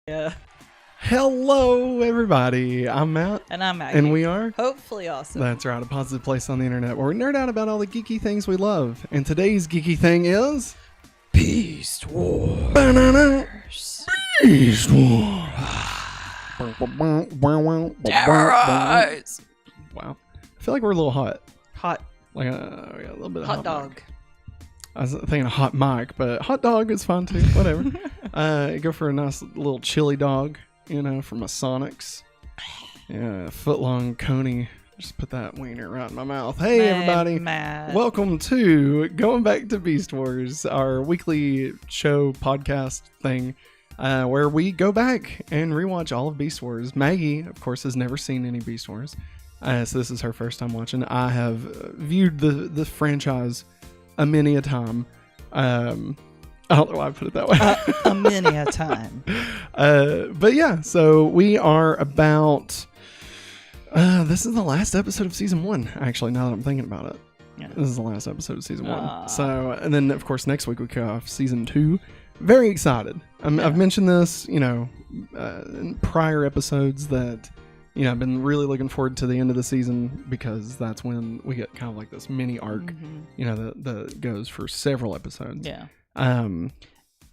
Yeah. Hello, everybody. I'm Matt. And I'm Maggie. And we are Hopefully Awesome. That's right, a positive place on the internet where we nerd out about all the geeky things we love. And today's geeky thing is... Beast Wars. Banana. Beast Wars. Terrorize. Wow. I feel like we're a little hot. Hot. Like a little bit of Hot dog. mic. I was thinking a hot mic, but hot dog is fun too. Whatever. Go for a nice little chili dog, you know, from a Sonic's. Yeah, foot long coney. Just put that wiener right in my mouth. Hey, everybody. Matt. Welcome to Going Back to Beast Wars, our weekly show podcast thing, where we go back and rewatch all of Beast Wars. Maggie, of course, has never seen any Beast Wars, so this is her first time watching. I have viewed the franchise a many a time. I don't know why I put it that way. A many a time. But yeah, so we are about... this is the last episode of season 1, actually, now that I'm thinking about it. Yeah. This is the last episode of season 1. So, and then, of course, next week we kick off season 2. Very excited. I've mentioned this, you know, in prior episodes that, you know, I've been really looking forward to the end of the season because that's when we get kind of like this mini arc, you know, that goes for several episodes. Yeah.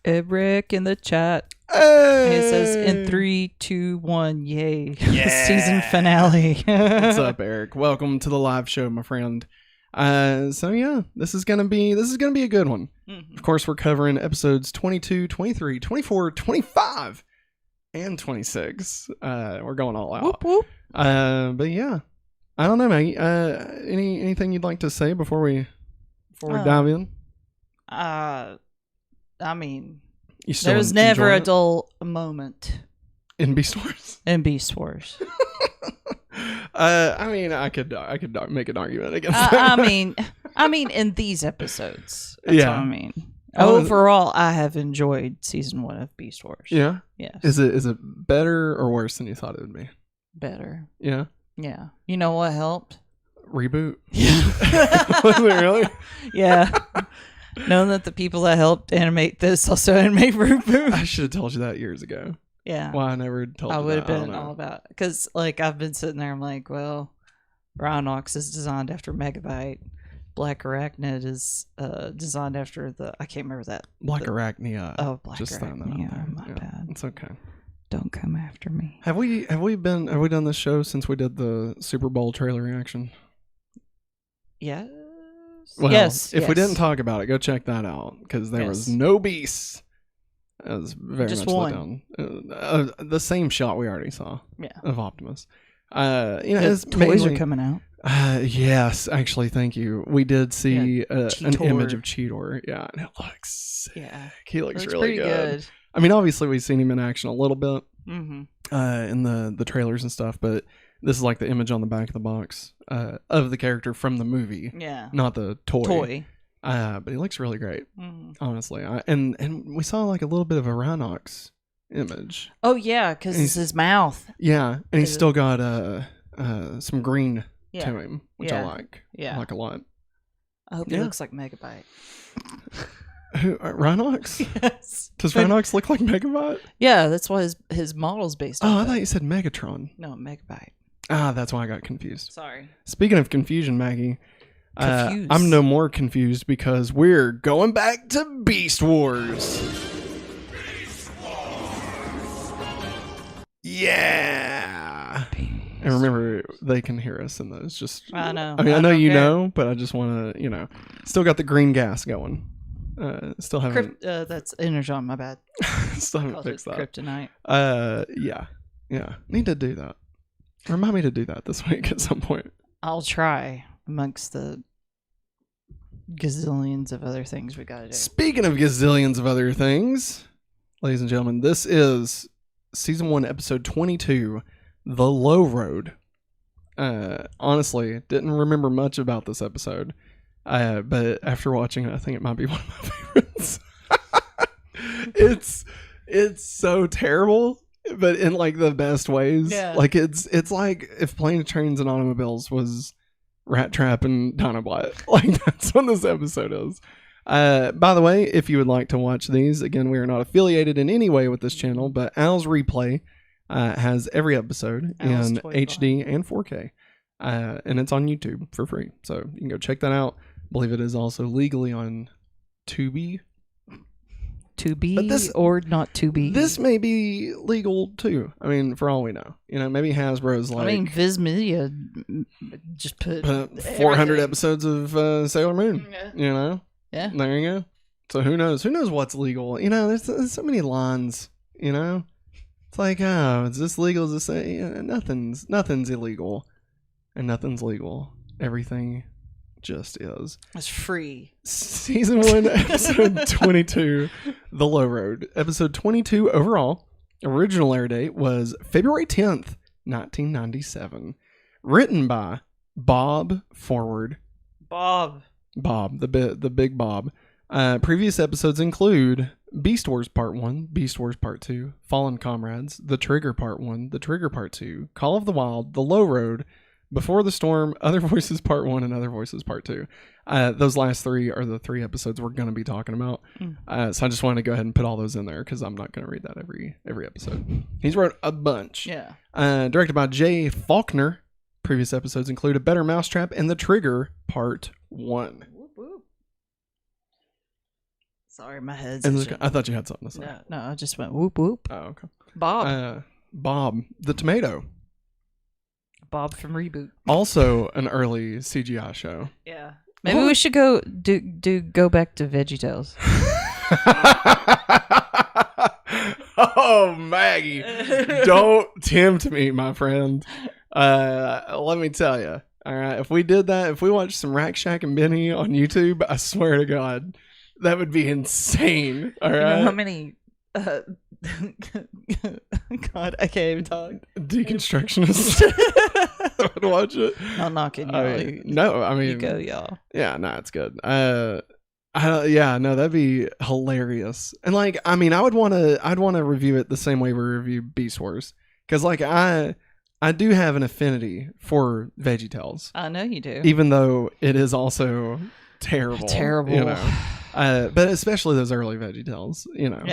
Rick in the chat. Hey! It says in 3, 2, 1, yay. Yeah. Season finale. What's up, Eric? Welcome to the live show, my friend. So yeah, this is gonna be a good one. Of course, we're covering episodes 22, 23, 24, 25, and 26. We're going all out. Whoop, whoop. But yeah, I don't know, Maggie. Anything you'd like to say before we dive in? I mean, there's never a dull moment in Beast Wars. In Beast Wars. I mean, I could make an argument against that. I mean, in these episodes. That's what I mean. Oh, overall, I have enjoyed season 1 of Beast Wars. Yeah. Yes. Is it better or worse than you thought it would be? Better. Yeah. Yeah. You know what helped? Reboot. Yeah. Was it really? Yeah. Knowing that the people that helped animate this also animate Reboot. I should have told you that years ago. Yeah. Why I never told you that. I would have been all about it. Because, like, I've been sitting there, I'm like, well, Rhinox is designed after Megabyte. Black Arachnid is designed after Black Arachnia. Oh, Black Arachnia. My bad. It's okay. Don't come after me. Have we done this show since we did the Super Bowl trailer reaction? Yes. Well, yes. If we didn't talk about it, go check that out because there was no beasts. It was very just much one. let down. The same shot we already saw. Yeah. Of Optimus. You know, his toys are coming out. Yes, actually, thank you. We did see an image of Cheetor. Yeah, and it looks sick. Yeah, he looks really good. I mean, obviously, we've seen him in action a little bit in the trailers and stuff, but this is like the image on the back of the box of the character from the movie. Yeah, not the toy. But he looks really great, honestly. And we saw like a little bit of a Rhinox image. Oh yeah, because it's his mouth. Yeah, and he's still got some green to him, which I like. Yeah, I like a lot. I hope he looks like Megabyte. Who, Rhinox? Yes. Does Rhinox look like Megabyte? Yeah, that's why his model's based on. Oh, I thought you said Megatron. No, Megabyte. Ah, that's why I got confused. Sorry. Speaking of confusion, Maggie, I'm no more confused because we're going back to Beast Wars. Beast Wars. Yeah. And remember, they can hear us in those. Just I know. I mean, I know you know, but I just want to, you know, still got the green gas going. Still haven't. That's Energon. My bad. Still haven't fixed that. Kryptonite. Yeah. Need to do that. Remind me to do that this week at some point. I'll try amongst the gazillions of other things we gotta do. Speaking of gazillions of other things, ladies and gentlemen, this is season 1, episode 22, The Low Road. Honestly, didn't remember much about this episode, but after watching it, I think it might be one of my favorites. It's so terrible, but in like the best ways. Yeah. Like it's like if Planes, Trains, and Automobiles was Rattrap and Dinobot. Like that's what this episode is. By the way, if you would like to watch these, again, we are not affiliated in any way with this channel, but Al's Replay has every episode Al's in Toy HD and 4K. And it's on YouTube for free. So you can go check that out. I believe it is also legally on Tubi. To be or not to be. This may be legal too. I mean, for all we know. Maybe Hasbro's like... I mean, Viz Media just put 400 episodes of Sailor Moon. Yeah. Yeah. There you go. So who knows? Who knows what's legal? There's so many lines, It's like, is this legal? Is this... nothing's illegal. And nothing's legal. Everything just is. It's free. Season 1, episode 22, The Low Road. Episode 22 overall. Original air date was February 10th, 1997. Written by Bob Forward. Bob, the big Bob. Previous episodes include Beast Wars Part 1, Beast Wars Part 2, Fallen Comrades, The Trigger Part 1, The Trigger Part 2, Call of the Wild, The Low Road, Before the Storm, Other Voices Part 1, and Other Voices Part 2. Those last three are the 3 episodes we're going to be talking about. So I just wanted to go ahead and put all those in there because I'm not going to read that every episode. He's wrote a bunch. Yeah. Directed by Jay Faulkner. Previous episodes include A Better Mousetrap and The Trigger Part 1. Whoop, whoop. Sorry, my head's... I thought you had something to say. No, I just went whoop, whoop. Oh, okay. Bob. Bob the Tomato. Bob from Reboot. Also an early CGI show. Yeah. Maybe we should go back to VeggieTales. Oh, Maggie. Don't tempt me, my friend. Let me tell you. All right. If we did that, if we watched some Rack Shack and Benny on YouTube, I swear to God, that would be insane. All right. You know how many... God, I can't even talk. Deconstructionist. I would watch it. Not knocking y'all. No, I mean, you go, y'all. Yeah, no, it's good. That'd be hilarious. And I'd want to review it the same way we review Beast Wars, because I do have an affinity for VeggieTales. I know you do, even though it is also terrible. But especially those early VeggieTales,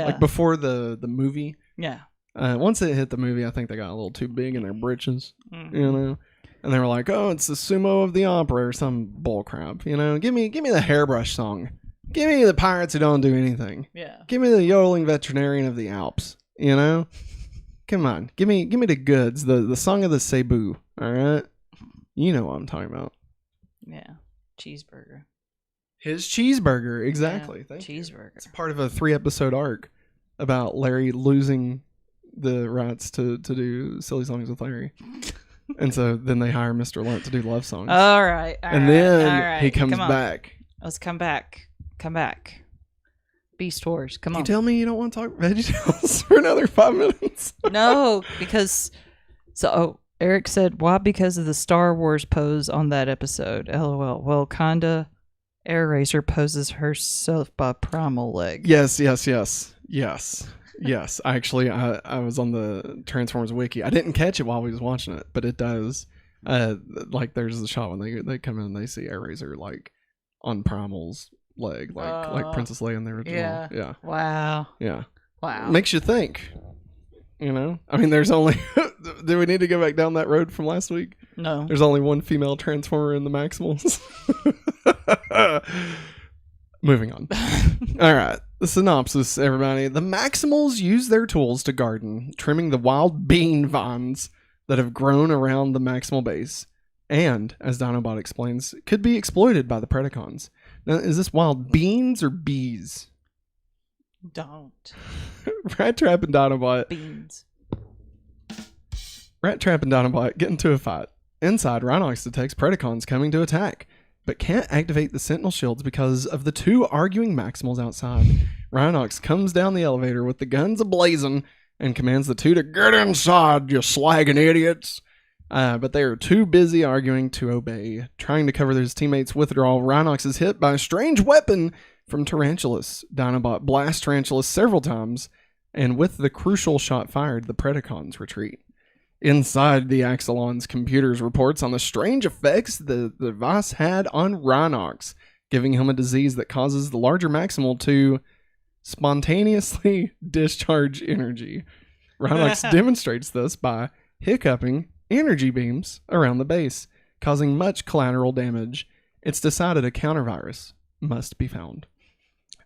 like before the movie. Yeah. Once it hit the movie, I think they got a little too big in their britches, and they were like, "Oh, it's the Sumo of the Opera" or some bull crap, Give me the hairbrush song. Give me the pirates who don't do anything. Yeah. Give me the yodeling veterinarian of the Alps. Come on, give me the goods. The song of the Cebu. All right, you know what I'm talking about. Yeah, cheeseburger. His cheeseburger, exactly. Yeah, cheeseburger. It's part of a 3-episode arc about Larry losing the rights to do Silly Songs with Larry. And so then they hire Mr. Lunt to do love songs. All right. Then he comes back. Let's come back. Come back. Beast Wars. Come on. You tell me you don't want to talk VeggieTales for another 5 minutes? No, because... Eric said, why? Because of the Star Wars pose on that episode. LOL. Well, kinda... Air Racer poses herself by Primal leg. Yes. Actually, I was on the Transformers wiki. I didn't catch it while we was watching it, but it does. There's the shot when they come in and they see Air Racer on Primal's leg, like Princess Leia in the original. Yeah. Wow. Yeah. Wow. Makes you think. There's only... Do we need to go back down that road from last week? No. There's only one female Transformer in the Maximals. Moving on. All right. The synopsis, everybody. The Maximals use their tools to garden, trimming the wild bean vines that have grown around the Maximal base. And, as Dinobot explains, could be exploited by the Predacons. Now, is this wild beans or bees? Don't. Rattrap and Dinobot. Beans. Rattrap and Dinobot get into a fight. Inside, Rhinox detects Predacons coming to attack, but can't activate the Sentinel shields because of the 2 arguing Maximals outside. Rhinox comes down the elevator with the guns ablazing and commands the 2 to get inside, you slagging idiots. But they are too busy arguing to obey. Trying to cover his teammates' withdrawal, Rhinox is hit by a strange weapon from Tarantulas. Dinobot blasts Tarantulas several times, and with the crucial shot fired, the Predacons retreat. Inside the Axelon's computers reports on the strange effects the device had on Rhinox, giving him a disease that causes the larger Maximal to spontaneously discharge energy. Rhinox demonstrates this by hiccuping energy beams around the base, causing much collateral damage. It's decided a counter-virus must be found.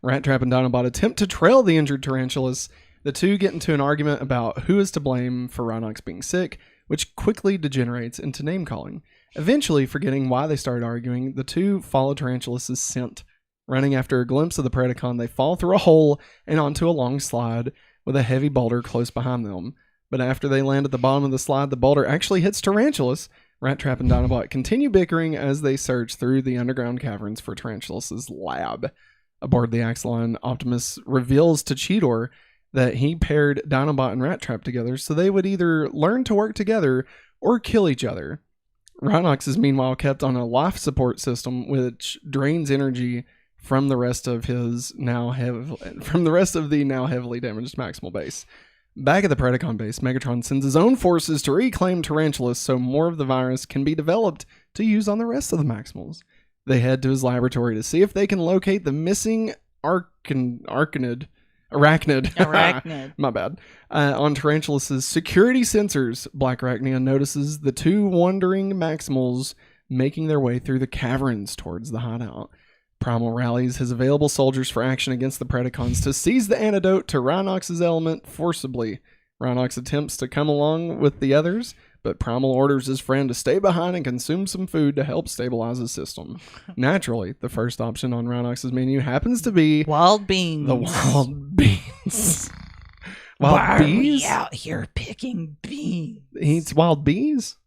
Rattrap and Dinobot attempt to trail the injured Tarantulas. The two get into an argument about who is to blame for Rhinox being sick, which quickly degenerates into name-calling. Eventually, forgetting why they started arguing, the two follow Tarantulas' scent. Running after a glimpse of the Predacon, they fall through a hole and onto a long slide with a heavy boulder close behind them. But after they land at the bottom of the slide, the boulder actually hits Tarantulas. Rattrap and Dinobot continue bickering as they search through the underground caverns for Tarantulas' lab. Aboard the Axelon, Optimus reveals to Cheetor that he paired Dinobot and Rattrap together so they would either learn to work together or kill each other. Rhinox is meanwhile kept on a life support system which drains energy from the rest of the now heavily damaged Maximal base. Back at the Predacon base, Megatron sends his own forces to reclaim Tarantulas so more of the virus can be developed to use on the rest of the Maximals. They head to his laboratory to see if they can locate the missing arachnid. My bad. On Tarantulas' security sensors, Black Arachnia notices the two wandering Maximals making their way through the caverns towards the hideout. Primal rallies his available soldiers for action against the Predacons to seize the antidote to Rhinox's element forcibly. Rhinox attempts to come along with the others, but Primal orders his friend to stay behind and consume some food to help stabilize his system. Naturally, the first option on Rhinox's menu happens to be wild beans. The wild beans. Why bees? Are we out here picking beans? He eats wild bees?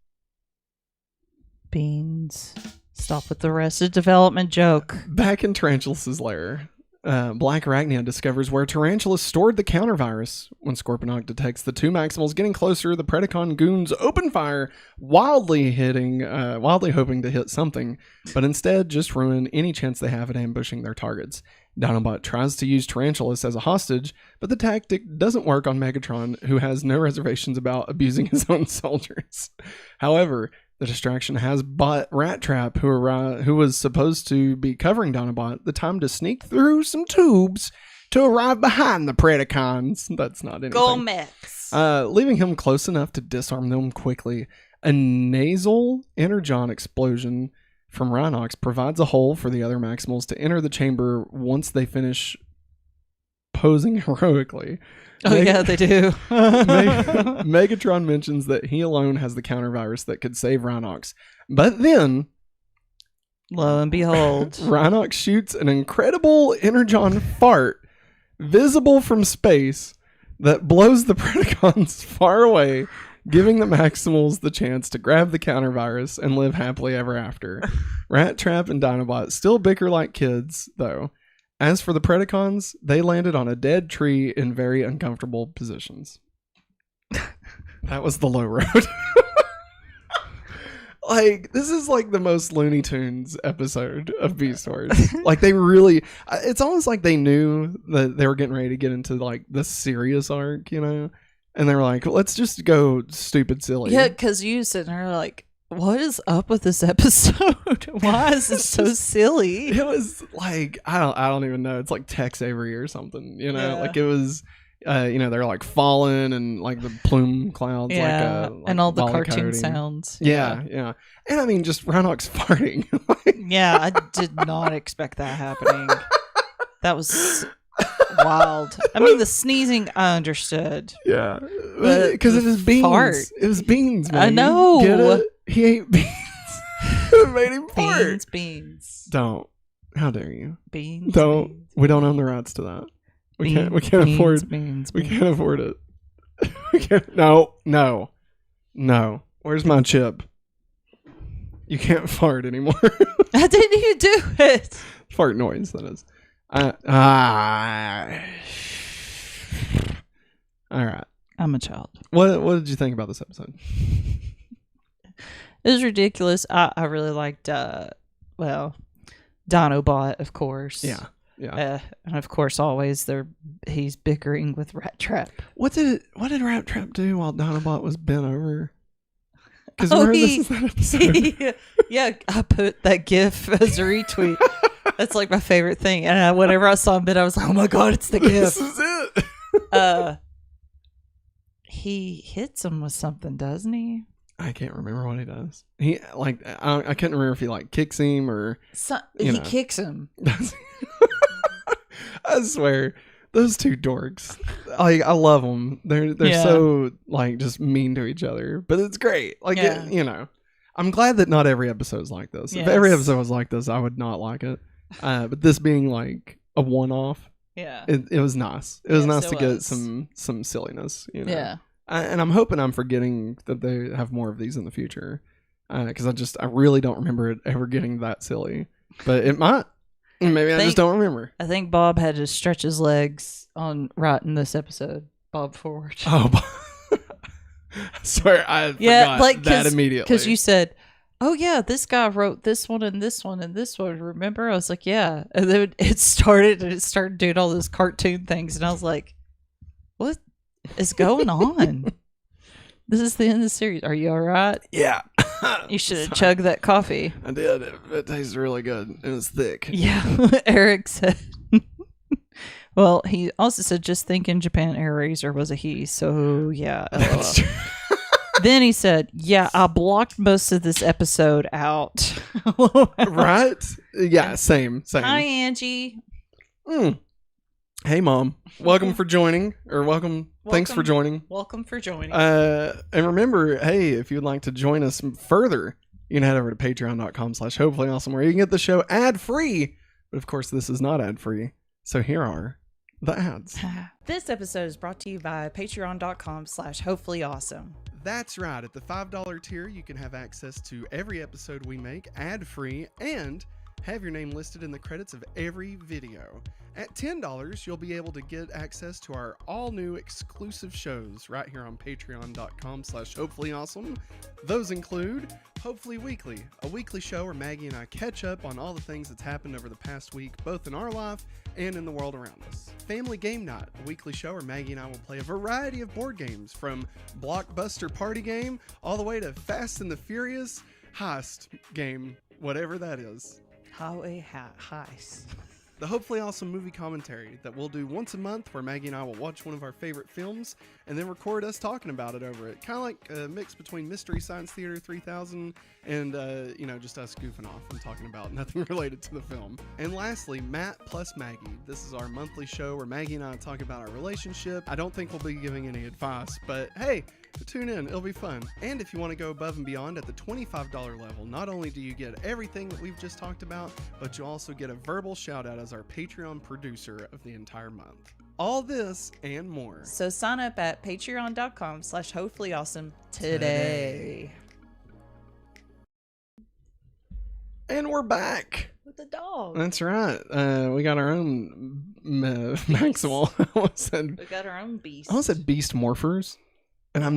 Beans. Stop with the Arrested Development joke. Back in Tarantulas' lair, Black Arachnia discovers where Tarantulas stored the counter-virus. When Scorponok detects the two Maximals getting closer, the Predacon goons open fire, wildly hoping to hit something, but instead just ruin any chance they have at ambushing their targets. Dinobot tries to use Tarantulas as a hostage, but the tactic doesn't work on Megatron, who has no reservations about abusing his own soldiers. However, the distraction has bought Rattrap, who was supposed to be covering Dinobot, the time to sneak through some tubes to arrive behind the Predacons. That's not anything. Go Mets. Leaving him close enough to disarm them quickly. A nasal energon explosion from Rhinox provides a hole for the other Maximals to enter the chamber once they finish posing heroically. Oh, yeah, they do. Megatron mentions that he alone has the counter-virus that could save Rhinox. But then, lo and behold, Rhinox shoots an incredible energon fart visible from space that blows the Predacons far away, giving the Maximals the chance to grab the counter-virus and live happily ever after. Rattrap and Dinobot still bicker like kids, though. As for the Predacons, they landed on a dead tree in very uncomfortable positions. That was the low road. Like, this is like the most Looney Tunes episode of Beast Wars. Like, they really, it's almost like they knew that they were getting ready to get into like the serious arc, you know? And they were like, let's just go stupid silly. Yeah, because you sitting there like, what is up with this episode? Why is this so silly? It was like, I don't even know. It's like Tex Avery or something, you know? Yeah. Like it was, they're like falling and like the plume clouds. Yeah, like and all the Wally cartoon Coyote. sounds. Yeah. And I mean, just Rhinox farting. Yeah, I did not expect that happening. That was wild. I mean, the sneezing, I understood. Yeah. Because it was beans. Fart. It was beans, man. I know. Get it? He ate beans. It made him fart. Beans. Don't. How dare you? Beans. Don't. Beans. We don't own the rights to that. We can't afford. We can't afford it. We can't. No. Where's my chip? You can't fart anymore. How did you do it? Fart noise, that is. All right. I'm a child. What did you think about this episode? It was ridiculous. I really liked, Dinobot, of course. Yeah. And of course, always he's bickering with Rattrap. What did Rattrap do while Dinobot was bent over? Because this is that episode. Yeah, I put that GIF as a retweet. That's like my favorite thing. And whenever I saw him, I was like, "Oh my god, it's the gift!" This is it. He hits him with something, doesn't he? I can't remember what he does. He like I couldn't remember if he like kicks him or he kicks him. I swear, those two dorks. Like I love them. They're so like just mean to each other, but it's great. Like I'm glad that not every episode's like this. If every episode was like this, I would not like it. But this being like a one-off, it was nice. It was nice to get some silliness. Yeah. And I'm hoping I'm forgetting that they have more of these in the future, because I really don't remember it ever getting that silly. But it might. Maybe I just don't remember. I think Bob had to stretch his legs right in this episode. Bob Ford. Oh, I swear I forgot that immediately. Because you said, "Oh yeah, this guy wrote this one and this one and this one." Remember? I was like, "Yeah." And then it started doing all those cartoon things, and I was like, "What is going on?" This is the end of the series. Are you all right? Yeah. You should have chugged that coffee. I did. It tastes really good. It was thick. Yeah. Eric said. Well, he also said, "Just think in Japan, Air Razor was a he." So yeah. That's true. Then he said, "Yeah, I blocked most of this episode out." Right? Yeah. Same. Hi, Angie. Hey, Mom. Welcome for joining, or welcome. Thanks for joining. Welcome for joining. And remember, hey, if you'd like to join us further, you can head over to patreon.com/hopefullyawesome, where you can get the show ad-free. But of course, this is not ad-free. So here are the ads. This episode is brought to you by patreon.com/hopefullyawesome. That's right. At the $5 tier, you can have access to every episode we make ad-free and have your name listed in the credits of every video. At $10, you'll be able to get access to our all-new exclusive shows right here on patreon.com/hopefullyawesome. Those include Hopefully Weekly, a weekly show where Maggie and I catch up on all the things that's happened over the past week, both in our life and in the world around us. Family Game Night, a weekly show where Maggie and I will play a variety of board games, from Blockbuster Party Game all the way to Fast and the Furious Heist Game, whatever that is. Highway Heist. The Hopefully Awesome movie commentary that we'll do once a month, where Maggie and I will watch one of our favorite films and then record us talking about it over it. Kind of like a mix between Mystery Science Theater 3000 and, just us goofing off and talking about nothing related to the film. And lastly, Matt plus Maggie. This is our monthly show where Maggie and I talk about our relationship. I don't think we'll be giving any advice, but hey, tune in. It'll be fun. And if you want to go above and beyond at the $25 level, not only do you get everything that we've just talked about, but you also get a verbal shout out as our Patreon producer of the entire month. All this and more. So sign up at patreon.com/hopefullyawesome today. And we're back. With the dog. That's right. We got our own Maximal. We got our own beast. I almost said Beast Morphers. And I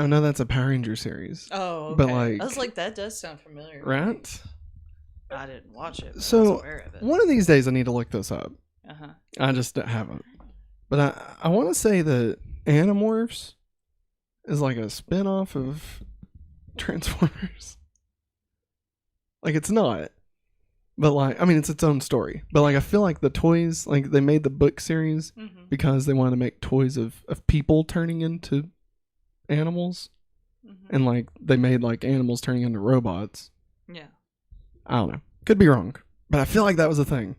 know that's a Power Ranger series. Oh, okay. But I was like, that does sound familiar. Right? I didn't watch it. But so, I was aware of it. One of these days I need to look this up. Uh-huh. I just haven't. But I want to say that Animorphs is like a spin-off of Transformers. Like, it's not. But it's its own story. But I feel like the toys, they made the book series because they wanted to make toys of people turning into animals. And they made animals turning into robots. Yeah. I don't know. Could be wrong. But I feel like that was a thing.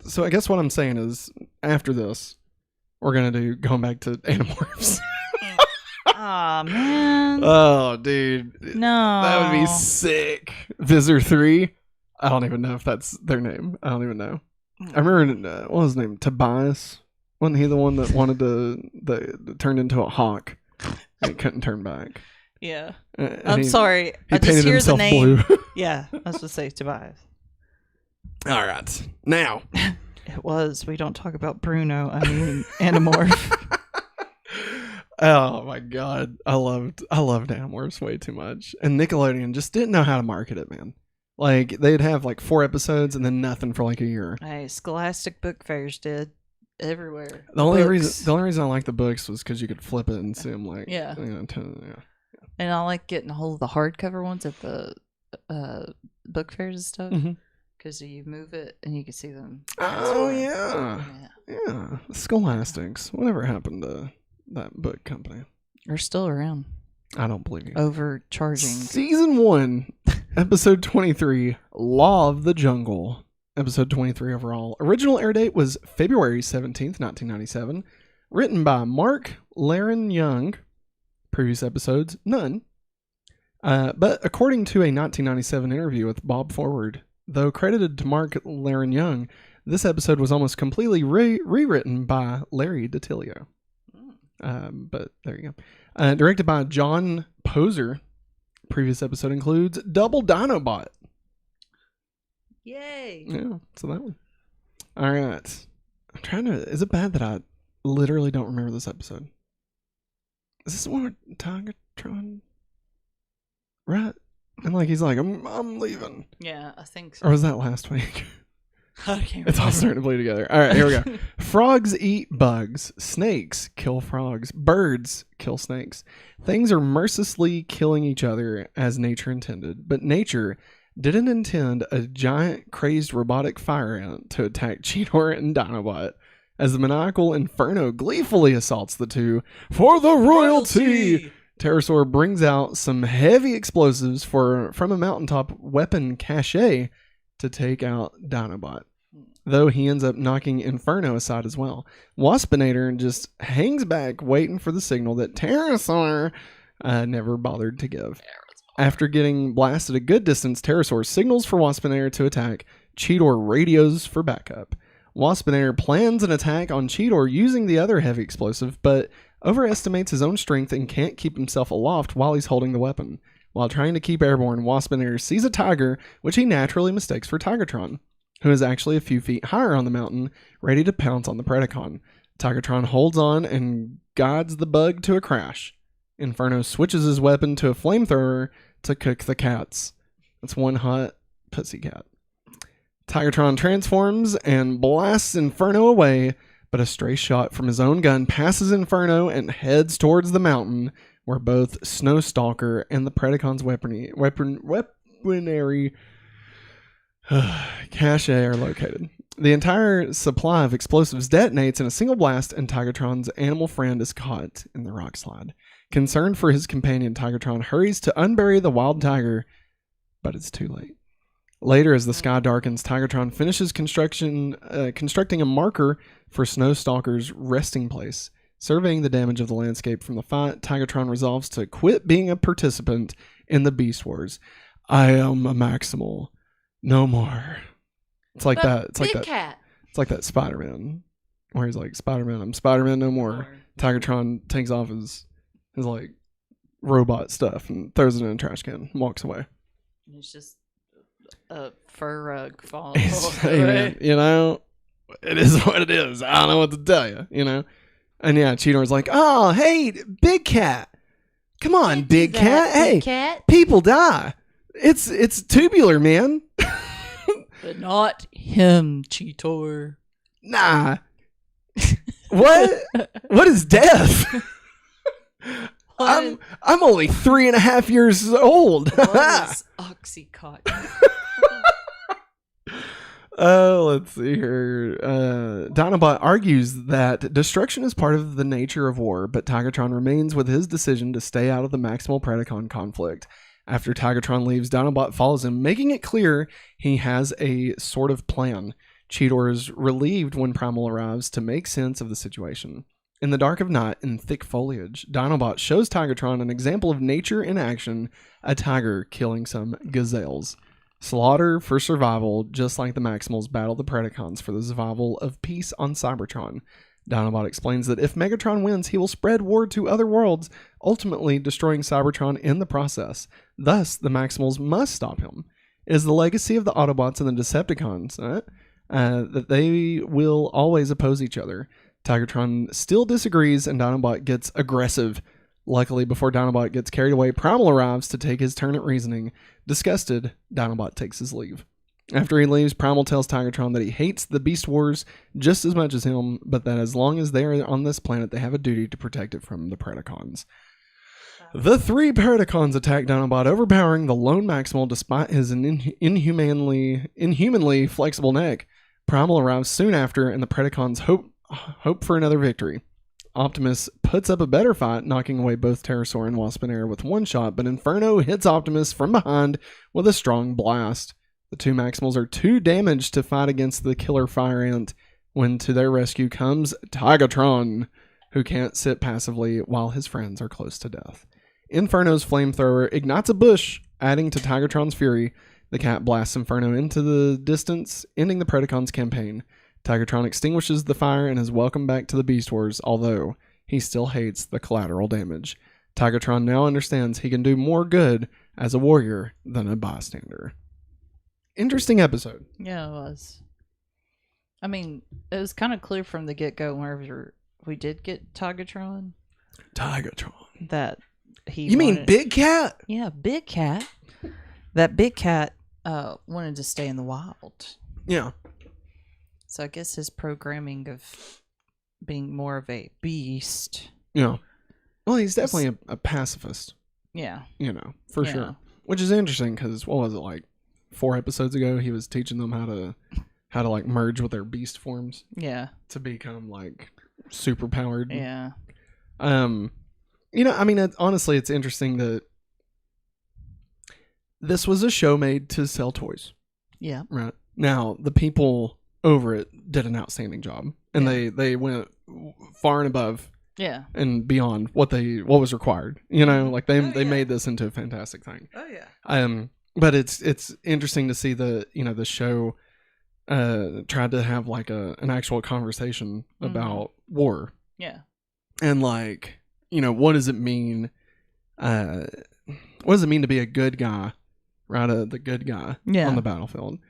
So I guess what I'm saying is, after this, we're going to do going back to Animorphs. Aw, man. Oh, dude. No. That would be sick. Visor 3. I don't even know if that's their name. I don't even know. I remember, what was his name? Tobias? Wasn't he the one that wanted to turn into a hawk and he couldn't turn back? Yeah. I'm sorry. He painted himself blue. Yeah. I was going to say Tobias. All right. Now. It was. We don't talk about Bruno. I mean, Animorph. Oh my god. I loved Animorphs way too much. And Nickelodeon just didn't know how to market it, man. They'd have 4 episodes and then nothing for a year. Hey, Scholastic Book Fairs did everywhere. The only reason I like the books was because you could flip it and see them yeah. And I like getting a hold of the hardcover ones at the book fairs and stuff. because you move it and you can see them. Oh, yeah. Scholastics. Whatever happened to that book company? They're still around. I don't believe you. Overcharging. Season 1, episode 23, Law of the Jungle. Episode 23 overall. Original air date was February 17th, 1997. Written by Mark Laren Young. Previous episodes, none. But according to a 1997 interview with Bob Forward, though credited to Mark Laren Young, this episode was almost completely rewritten by Larry DiTillio. But there you go. Directed by John Poser. Previous episode includes Double Dinobot. Yay! Yeah, so that one. All right. I'm trying to... Is it bad that I literally don't remember this episode? Is this the one with Tigatron? Right? And like he's like, I'm leaving. Yeah, I think so. Or was that last week? I can't It's all remember. starting to bleed together. All right, here we go. Frogs eat bugs. Snakes kill frogs. Birds kill snakes. Things are mercilessly killing each other as nature intended. But nature didn't intend a giant, crazed robotic fire ant to attack Cheetor and Dinobot, as the maniacal Inferno gleefully assaults the two for the royalty. Terrorsaur brings out some heavy explosives from a mountaintop weapon cache to take out Dinobot, though he ends up knocking Inferno aside as well. Waspinator just hangs back waiting for the signal that Terrorsaur never bothered to give. After getting blasted a good distance, Terrorsaur signals for Waspinator to attack. Cheetor radios for backup. Waspinator plans an attack on Cheetor using the other heavy explosive, but overestimates his own strength and can't keep himself aloft while he's holding the weapon. While trying to keep airborne, Waspinator sees a tiger, which he naturally mistakes for Tigatron, who is actually a few feet higher on the mountain, ready to pounce on the Predacon. Tigatron holds on and guides the bug to a crash. Inferno switches his weapon to a flamethrower to cook the cats. That's one hot pussycat. Tigatron transforms and blasts Inferno away, but a stray shot from his own gun passes Inferno and heads towards the mountain, where both Snowstalker and the Predacon's weaponry cache are located. The entire supply of explosives detonates in a single blast, and Tigatron's animal friend is caught in the rock slide. Concerned for his companion, Tigatron hurries to unbury the wild tiger, but it's too late. Later, as the sky darkens, Tigatron finishes constructing a marker for Snowstalker's resting place. Surveying the damage of the landscape from the fight, Tigatron resolves to quit being a participant in the Beast Wars. I am a Maximal. No more. It's like that. It's like that. Cat. It's like that Spider-Man, where he's like, Spider-Man, I'm Spider-Man no more. Tigatron takes off his like robot stuff and throws it in a trash can and walks away. It's just a fur rug falling. Hey, man, you know, it is what it is. I don't know what to tell you, you know. And yeah, Cheetor's like, oh, hey, Big Cat. Come on, Big Cat. Hey, Cat. people die. It's tubular, man. But not him, Cheetor. Nah. What? What is death? I'm only 3.5 years old. What is Oxycontin? Let's see here. Dinobot argues that destruction is part of the nature of war, but Tigatron remains with his decision to stay out of the Maximal Predacon conflict. After Tigatron leaves, Dinobot follows him, making it clear he has a sort of plan. Cheetor is relieved when Primal arrives to make sense of the situation. In the dark of night and thick foliage, Dinobot shows Tigatron an example of nature in action, a tiger killing some gazelles. Slaughter for survival, just like the Maximals battle the Predacons for the survival of peace on Cybertron. Dinobot explains that if Megatron wins, he will spread word to other worlds, ultimately destroying Cybertron in the process. Thus, the Maximals must stop him. It is the legacy of the Autobots and the Decepticons that they will always oppose each other. Tigatron still disagrees, and Dinobot gets aggressive. Luckily, before Dinobot gets carried away, Primal arrives to take his turn at reasoning. Disgusted, Dinobot takes his leave. After he leaves, Primal tells Tigatron that he hates the Beast Wars just as much as him, but that as long as they are on this planet, they have a duty to protect it from the Predacons. The three Predacons attack Dinobot, overpowering the lone Maximal despite his inhumanly flexible neck. Primal arrives soon after, and the Predacons hope for another victory. Optimus puts up a better fight, knocking away both Terrorsaur and Waspinator with one shot, but Inferno hits Optimus from behind with a strong blast. The two Maximals are too damaged to fight against the killer Fire Ant when to their rescue comes Tigatron, who can't sit passively while his friends are close to death. Inferno's flamethrower ignites a bush, adding to Tigatron's fury. The cat blasts Inferno into the distance, ending the Predacons' campaign. Tigatron extinguishes the fire and is welcomed back to the Beast Wars, although he still hates the collateral damage. Tigatron now understands he can do more good as a warrior than a bystander. Interesting episode. Yeah, it was. I mean, it was kind of clear from the get-go whenever we did get Tigatron. That he You mean Big Cat? Yeah, Big Cat. That Big Cat wanted to stay in the wild. Yeah. So I guess his programming of being more of a beast. Yeah. Well, he's definitely a pacifist. Yeah. You know, for sure. Which is interesting because, what was it, like 4 episodes ago, he was teaching them how to like merge with their beast forms. Yeah. To become like super powered. Yeah. You know, I mean, honestly, it's interesting that this was a show made to sell toys. Yeah. Right. Now, the people over it did an outstanding job, and they went far and above, and beyond what was required. You know, like they made this into a fantastic thing. Oh yeah. But it's interesting to see the show tried to have like an actual conversation about war. Yeah. And like, what does it mean? What does it mean to be a good guy, right? The good guy on the battlefield.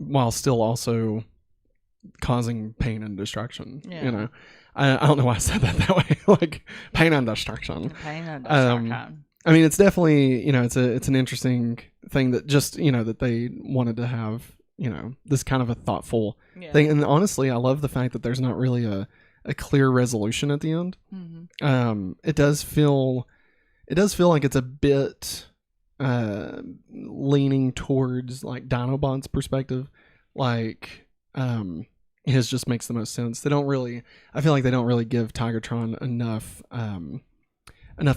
While still also causing pain and destruction. Yeah. I don't know why I said that way. Like pain and destruction. I mean, it's definitely, it's an interesting thing that just, that they wanted to have, this kind of a thoughtful thing. And honestly, I love the fact that there's not really a clear resolution at the end. Mm-hmm. It does feel like it's a bit leaning towards like Dinobot's perspective. Like his just makes the most sense. I feel like they don't really give Tigatron enough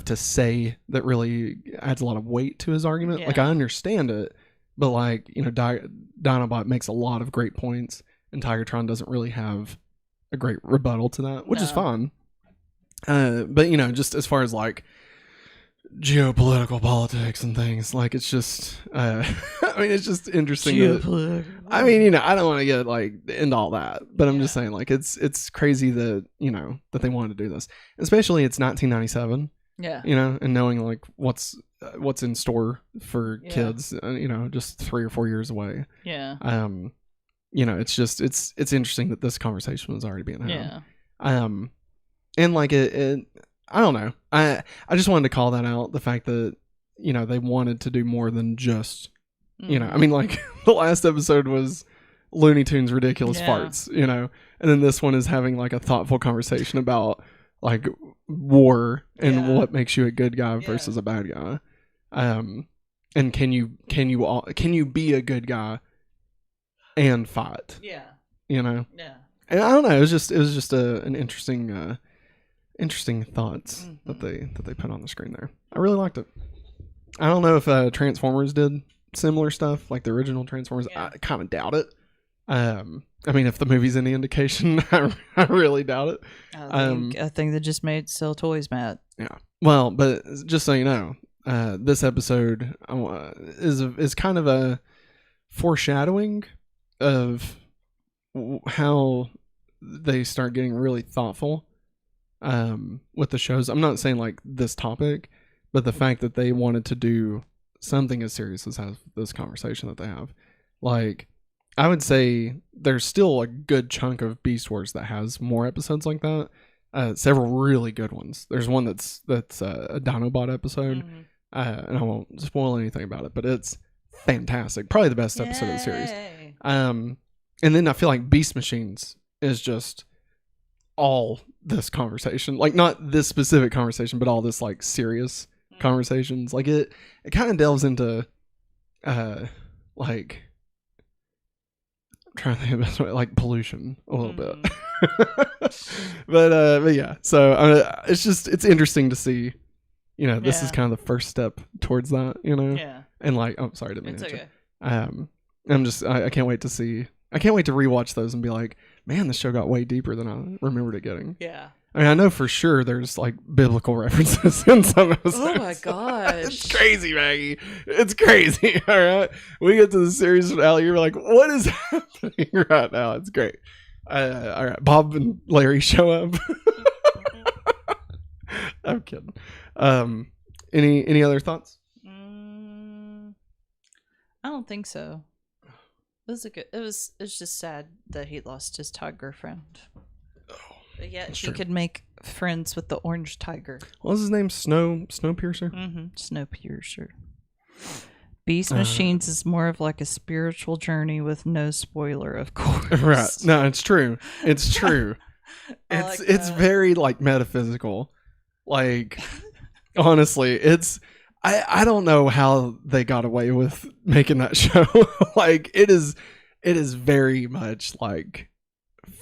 to say that really adds a lot of weight to his argument. Like I understand it, but like, Dinobot makes a lot of great points and Tigatron doesn't really have a great rebuttal to that, which is fine. But just as far as like geopolitical politics and things, like it's just I mean, it's just interesting I mean, I don't want to get like into all that, but I'm just saying like it's crazy that that they wanted to do this, especially it's 1997, and knowing like what's in store for kids, just 3 or 4 years away. It's interesting that this conversation was already being had. And like it I don't know. I just wanted to call that out, the fact that, they wanted to do more than just, I mean, like the last episode was Looney Tunes ridiculous farts, and then this one is having like a thoughtful conversation about like war and what makes you a good guy versus a bad guy. And can you be a good guy and fight? And I don't know, it was just an interesting thoughts that they put on the screen there. I really liked it. I don't know if Transformers did similar stuff like the original Transformers. I kind of doubt it. I mean, if the movie's any indication, I really doubt it. I think they just made sell toys, Matt. Yeah. Well, but just so you know, this episode is kind of a foreshadowing of how they start getting really thoughtful with the shows. I'm not saying like this topic, but the fact that they wanted to do something as serious as have this conversation that they have. Like, I would say there's still a good chunk of Beast Wars that has more episodes like that. Several really good ones. There's one that's a Dinobot episode, and I won't spoil anything about it, but it's fantastic. Probably the best episode of the series. And then I feel like Beast Machines is just all this conversation, like not this specific conversation, but all this like serious conversations. Like it kind of delves into like I'm trying to think of the best way, like pollution a little bit. But yeah, so it's interesting to see, you know, this is kind of the first step towards that, you know. Yeah. And like, oh, sorry, didn't mean It's to okay. I can't wait to see. I can't wait to rewatch those and be like, man, this show got way deeper than I remembered it getting. Yeah. I mean, I know for sure there's like biblical references in some episodes. Oh my gosh. It's crazy, Maggie. It's crazy. All right. We get to the series finale. You're like, what is happening right now? It's great. All right. Bob and Larry show up. I'm kidding. Any other thoughts? I don't think so. It was just sad that he lost his tiger friend. But yet he could make friends with the orange tiger. What was his name? Snowpiercer? Mm-hmm. Snowpiercer. Beast Machines is more of like a spiritual journey with no spoiler, of course. Right. No, it's true. It's true. It's very like metaphysical. Like honestly, I don't know how they got away with making that show. Like it is very much like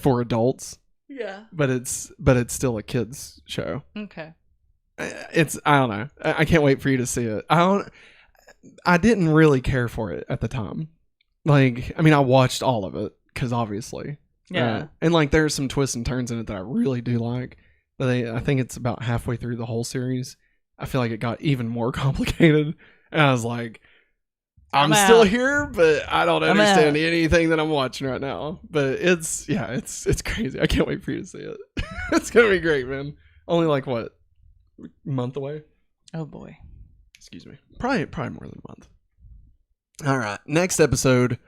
for adults. Yeah. But it's still a kids show. Okay. I don't know. I can't wait for you to see it. I didn't really care for it at the time. Like, I mean, I watched all of it because obviously. Yeah. And like there's some twists and turns in it that I really do like. But I think it's about halfway through the whole series. I feel like it got even more complicated. And I was like, I'm still here, but I don't understand anything that I'm watching right now. But it's crazy. I can't wait for you to see it. It's going to be great, man. Only like what? A month away? Oh boy. Excuse me. Probably more than a month. All right. Next episode,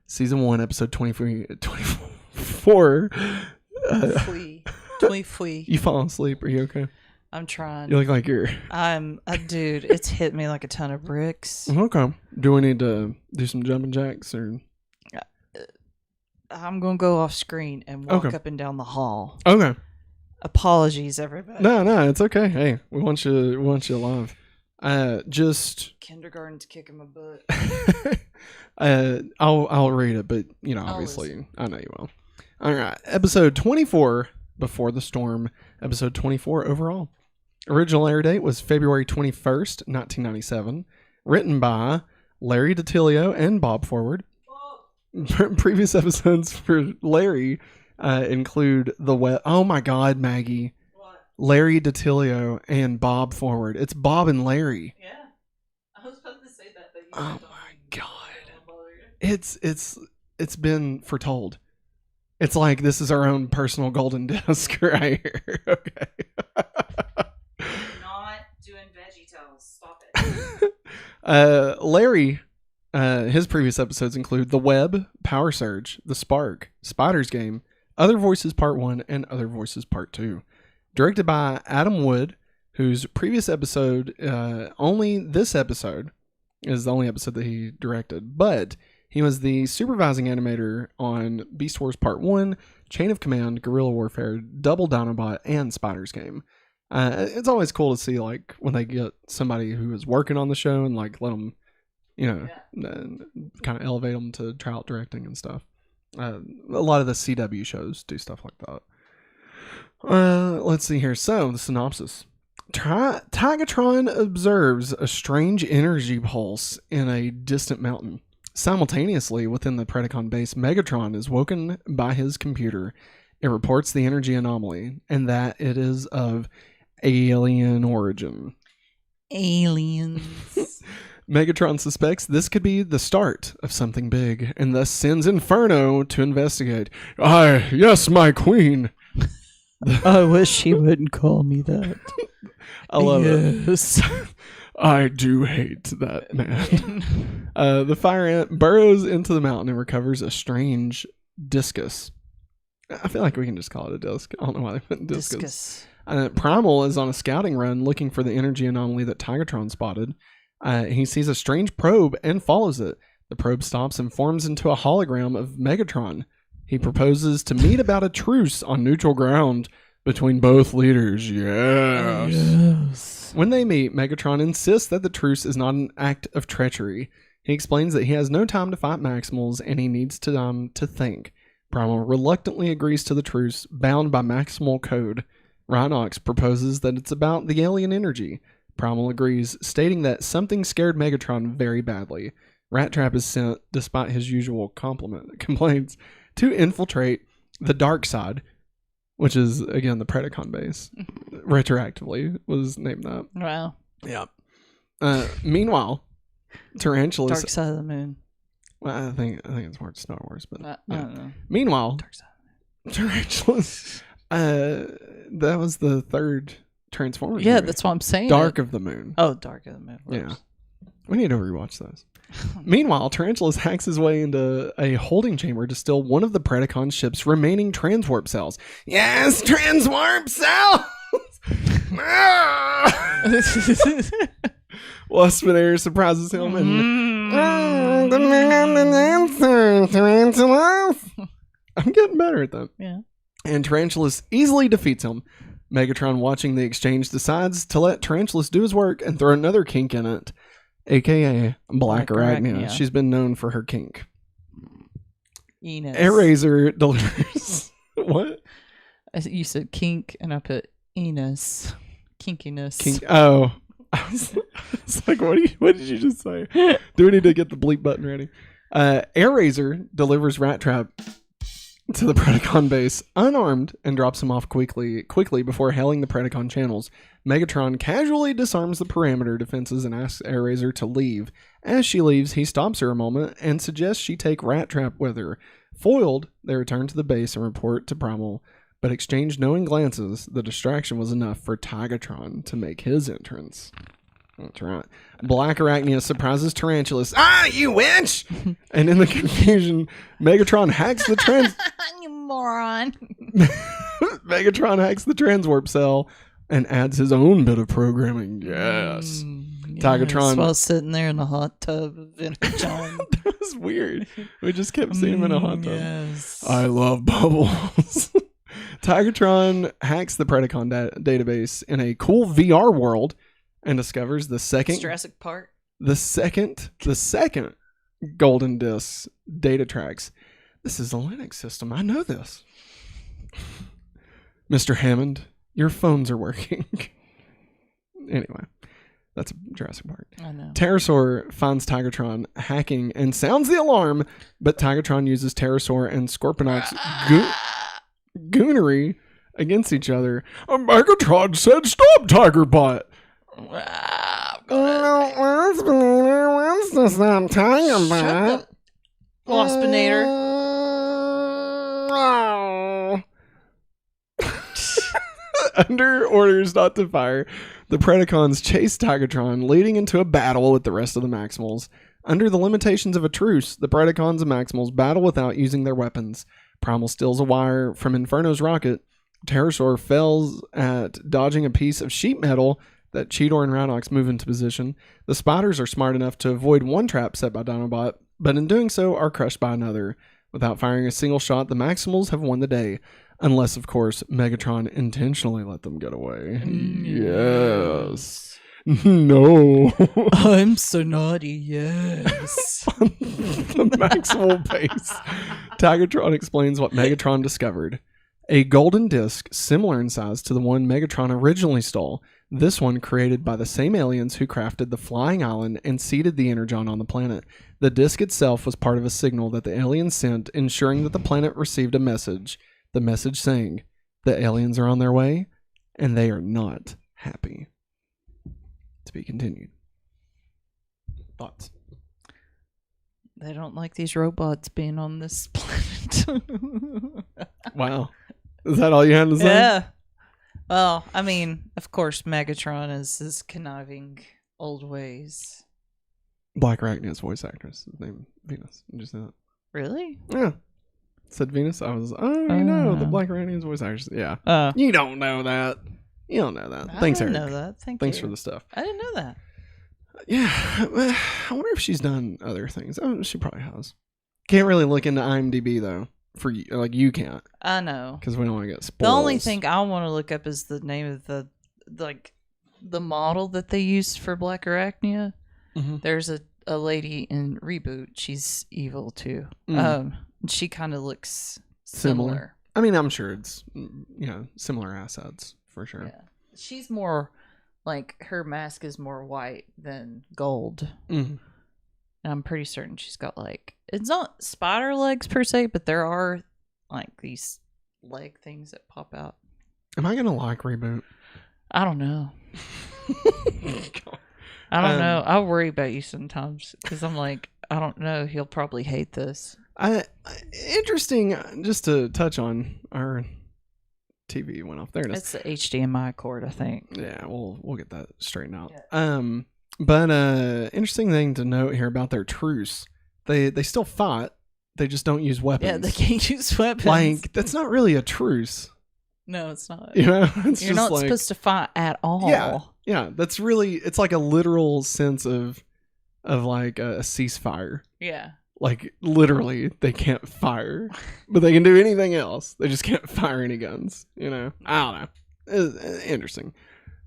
season 1, episode 24. 24. You falling asleep? Are you okay? I'm trying. You look like you're... dude, it's hit me like a ton of bricks. Okay. Do we need to do some jumping jacks or... I'm going to go off screen and walk up and down the hall. Okay. Apologies, everybody. No, it's okay. Hey, we want you alive. Just... Kindergarten's kicking my butt. I'll read it, but, you know, obviously, I know you will. All right. Episode 24, Before the Storm. Episode 24 overall. Original air date was February 21st, 1997. Written by Larry DiTillio and Bob Forward. Previous episodes for Larry include the web. Oh my God, Maggie! What? Larry DiTillio and Bob Forward. It's Bob and Larry. Yeah, I was about to say that. But oh my God! It's been foretold. It's like this is our own personal golden disc right here. Okay. Not doing veggie toast. Stop it. Larry, his previous episodes include The Web, Power Surge, The Spark, Spider's Game, Other Voices Part 1, and Other Voices Part 2. Directed by Adam Wood, whose previous episode, only this episode, is the only episode that he directed. But he was the supervising animator on Beast Wars Part 1, Chain of Command, Guerrilla Warfare, Double Dinobot, and Spider's Game. It's always cool to see like when they get somebody who is working on the show and like let them, you know, kind of elevate them to try out directing and stuff. A lot of the CW shows do stuff like that. Let's see here. So the synopsis. Tigatron observes a strange energy pulse in a distant mountain. Simultaneously, within the Predacon base, Megatron is woken by his computer. It reports the energy anomaly and that it is of alien origin. Aliens. Megatron suspects this could be the start of something big and thus sends Inferno to investigate. Yes, my queen. I wish she wouldn't call me that. I love it. I do hate that man. The fire ant burrows into the mountain and recovers a strange discus. I feel like we can just call it a disc. I don't know why they put discus. Primal is on a scouting run looking for the energy anomaly that Tigatron spotted. He sees a strange probe and follows it. The probe stops and forms into a hologram of Megatron. He proposes to meet about a truce on neutral ground between both leaders. Yes. When they meet, Megatron insists that the truce is not an act of treachery. He explains that he has no time to fight Maximals and he needs time to think. Primal reluctantly agrees to the truce, bound by Maximal code. Rhinox proposes that it's about the alien energy. Primal agrees, stating that something scared Megatron very badly. Rattrap is sent, despite his usual complaints, to infiltrate the dark side, which is, again, the Predacon base. Retroactively was named that. Wow. Yeah. Meanwhile, Tarantulas... Dark side of the moon. Well, I think it's more Star Wars, but... I don't know. Meanwhile, Dark side of Tarantulas... that was the third Transformers Yeah, movie. that's what I'm saying. Dark of the Moon. Oh, Dark of the Moon. Yeah. We need to rewatch those. Meanwhile, Tarantulas hacks his way into a holding chamber to steal one of the Predacon ship's remaining transwarp cells. Yes, transwarp cells! Waspinator surprises him and... demand an answer, Tarantulas! I'm getting better at that. Yeah. And Tarantulas easily defeats him. Megatron, watching the exchange, decides to let Tarantulas do his work and throw another kink in it, a.k.a. Black Arachnia. She's been known for her kink. Enos. Eraser delivers... What? You said kink, and I put Enos. Kinkiness. Kink. Oh. I was like, what did you just say? Do we need to get the bleep button ready? Eraser delivers Rattrap to the Predacon base unarmed and drops him off quickly before hailing the Predacon channels. Megatron casually disarms the perimeter defenses and asks Eraser to leave. As she leaves, he stops her a moment and suggests she take Rattrap with her. Foiled, they return to the base and report to Primal, but exchange knowing glances. The distraction was enough for Tigatron to make his entrance. That's right. Black Arachnia surprises Tarantulas. Ah, you witch! And in the confusion, Megatron hacks the You moron. Megatron hacks the transwarp cell and adds his own bit of programming. Yes. Tigatron. While sitting there in a hot tub of Energon. That was weird. We just kept seeing him in a hot tub. Yes. I love bubbles. Tigatron hacks the Predacon database in a cool VR world and discovers the second Jurassic Park. The second Golden Disc data tracks. This is a Linux system. I know this. Mr. Hammond, your phones are working. Anyway, that's Jurassic Park. I know. Terrorsaur finds Tigatron hacking and sounds the alarm, but Tigatron uses Terrorsaur and Scorponok's goonery against each other. Megatron said, "Stop, Tigerbot!" Waspinator wants to stop Tigerbot. Waspinator. Under orders not to fire, the Predacons chase Tigatron, leading into a battle with the rest of the Maximals. Under the limitations of a truce, the Predacons and Maximals battle without using their weapons. Primal steals a wire from Inferno's rocket. Terrorsaur fails at dodging a piece of sheet metal that Cheetor and Rhinox move into position. The spiders are smart enough to avoid one trap set by Dinobot, but in doing so are crushed by another. Without firing a single shot, the Maximals have won the day. Unless, of course, Megatron intentionally let them get away. Yes. No. I'm so naughty, yes. On the Maximal base, Tigatron explains what Megatron discovered. A golden disc similar in size to the one Megatron originally stole. This one created by the same aliens who crafted the flying island and seeded the Energon on the planet. The disc itself was part of a signal that the aliens sent, ensuring that the planet received a message. The message saying, the aliens are on their way, and they are not happy. To be continued. Thoughts? They don't like these robots being on this planet. Wow. Is that all you had to say? Yeah. Well, I mean, of course, Megatron is his conniving old ways. Black Arachnia's voice actress. His name Venus. You just know that. Really? Yeah. Said Venus. I was, the Black Arachnia's voice actress. Yeah. You don't know that. You don't know that. Thanks, Eric. I didn't know that. Thanks for the stuff. I didn't know that. Yeah. I wonder if she's done other things. Oh, she probably has. Can't really look into IMDb, though, for you. Like, you can't. I know. Because we don't want to get spoiled. The only thing I want to look up is the name of the model that they used for Black Arachnia. Mm-hmm. There's a lady in Reboot. She's evil too. She kind of looks similar. I mean, I'm sure it's similar assets for sure. Yeah. She's more like, her mask is more white than gold. Mm-hmm. And I'm pretty certain she's got like, it's not spider legs per se, but there are like these leg things that pop out. Am I gonna like Reboot? I don't know. I don't know. I worry about you sometimes because I'm like, I don't know. He'll probably hate this. Interesting. Just to touch on, our TV went off there. It's the HDMI cord, I think. Yeah, we'll get that straightened out. Yeah. But interesting thing to note here about their truce. They still fought. They just don't use weapons. Yeah, they can't use weapons. Like, that's not really a truce. No, it's not. You know, you're not supposed to fight at all. Yeah. That's really, it's like a literal sense of like a ceasefire. Yeah. Like, literally, they can't fire, but they can do anything else. They just can't fire any guns. You know, I don't know. It's interesting.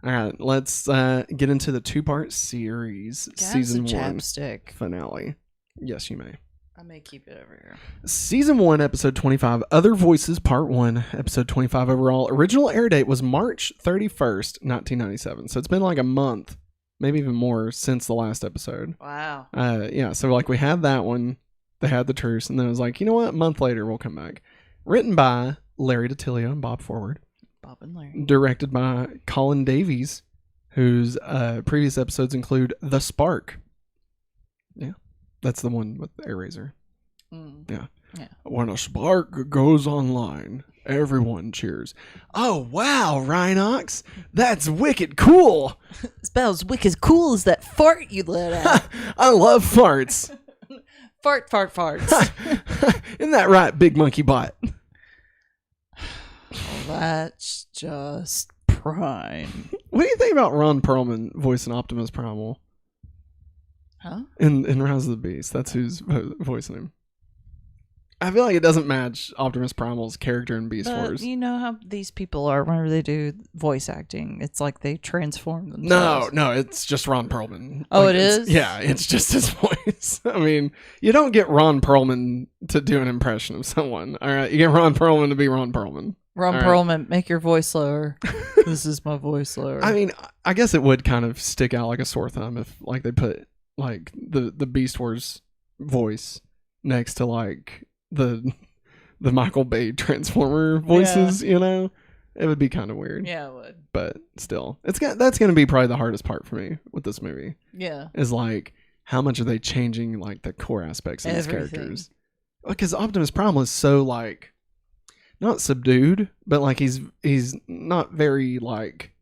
All right, let's get into the 2-part series, season 1 chapstick finale. Yes, you may. I may keep it over here. Season 1, episode 25, Other Voices, part 1, episode 25 overall. Original air date was March 31st, 1997. So it's been like a month, maybe even more, since the last episode. Wow. Yeah, so like we had that one, they had the truce, and then it was like, you know what, a month later we'll come back. Written by Larry DiTillio and Bob Forward. Bob and Larry. Directed by Colin Davies, whose previous episodes include The Spark. Yeah, that's the one with the Air Razor. Yeah. When a spark goes online, everyone cheers. Oh, wow, Rhinox. That's wicked cool. It's about as wicked cool as that fart you let out. I love farts. Farts. Isn't that right, big monkey bot? That's just prime. What do you think about Ron Perlman voicing Optimus Primal? Huh? In Rise of the Beast. That's who's voicing him. I feel like it doesn't match Optimus Primal's character in Beast Wars. You know how these people are whenever they do voice acting. It's like they transform themselves. No, it's just Ron Perlman. Oh, like, it is? Yeah, it's just his voice. I mean, you don't get Ron Perlman to do an impression of someone. All right, you get Ron Perlman to be Ron Perlman. Ron Perlman, make your voice lower. This is my voice lower. I mean, I guess it would kind of stick out like a sore thumb if like they put like the Beast Wars voice next to like the Michael Bay Transformer voices, you know? It would be kind of weird. Yeah, it would. But still, that's going to be probably the hardest part for me with this movie. Yeah. Is like, how much are they changing like the core aspects of these characters? Because Optimus Primal is so like, not subdued, but like he's not very like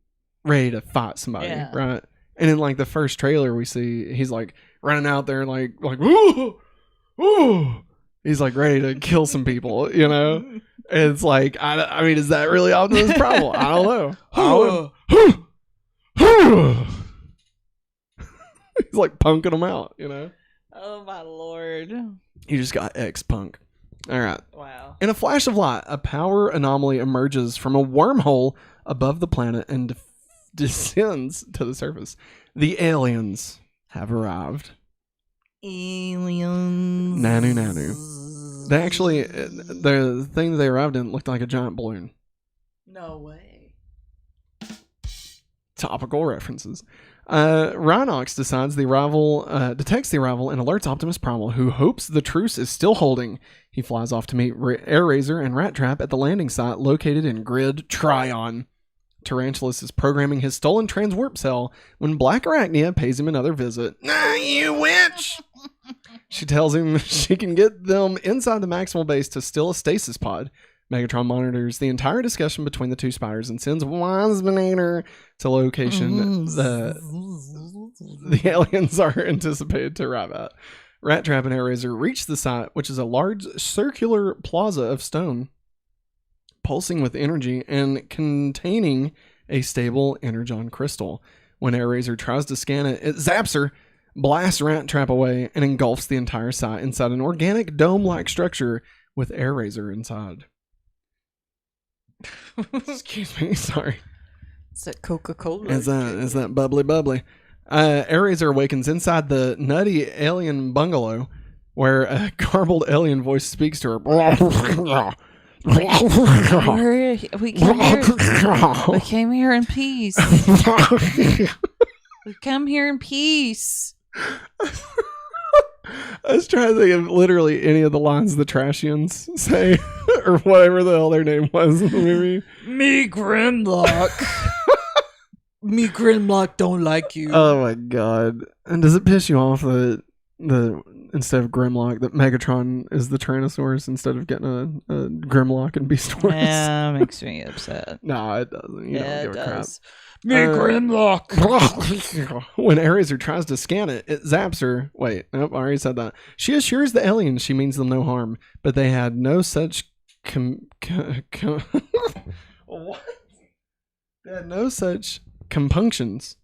ready to fight somebody, right? And in like the first trailer we see, he's like running out there like ooh, ooh. He's like ready to kill some people, you know? And it's like, I mean, is that really Optimus Primal? I don't know. He's like punking them out, you know? Oh my lord. You just got X-Punk. All right. Wow. In a flash of light, a power anomaly emerges from a wormhole above the planet and descends to the surface. The aliens have arrived. Aliens. Nanu. They actually, the thing that they arrived in looked like a giant balloon. No way. Topical references. Rhinox detects the arrival and alerts Optimus Primal, who hopes the truce is still holding. He flies off to meet Air Razor and Rattrap at the landing site located in Grid Tryon. Tarantulas is programming his stolen transwarp cell when Black Arachnia pays him another visit. You witch! She tells him she can get them inside the Maximal base to steal a stasis pod. Megatron monitors the entire discussion between the two spiders and sends Waspinator to location the aliens are anticipated to arrive at. Rattrap and Air Razor reach the site, which is a large circular plaza of stone, pulsing with energy and containing a stable energon crystal. When Air Razor tries to scan it, it zaps her, blasts Rattrap away, and engulfs the entire site inside an organic dome-like structure with Air Razor inside. Excuse me, sorry. Is that Coca-Cola? Is that bubbly? Air Razor awakens inside the nutty alien bungalow, where a garbled alien voice speaks to her. We came here in peace. We come here in peace. I was trying to think of literally any of the lines the Trashians say, or whatever the hell their name was in the movie. Me Grimlock. Me Grimlock don't like you. Oh my god! And does it piss you off that instead of Grimlock, that Megatron is the Tyrannosaurus instead of getting a Grimlock and Beast Wars? Yeah, makes me upset. No, it doesn't. You don't give a crap. Me Grimlock. When Air Razor tries to scan it, it zaps her. Wait, nope, I already said that. She assures the aliens she means them no harm, but they had no such what? They had no such compunctions,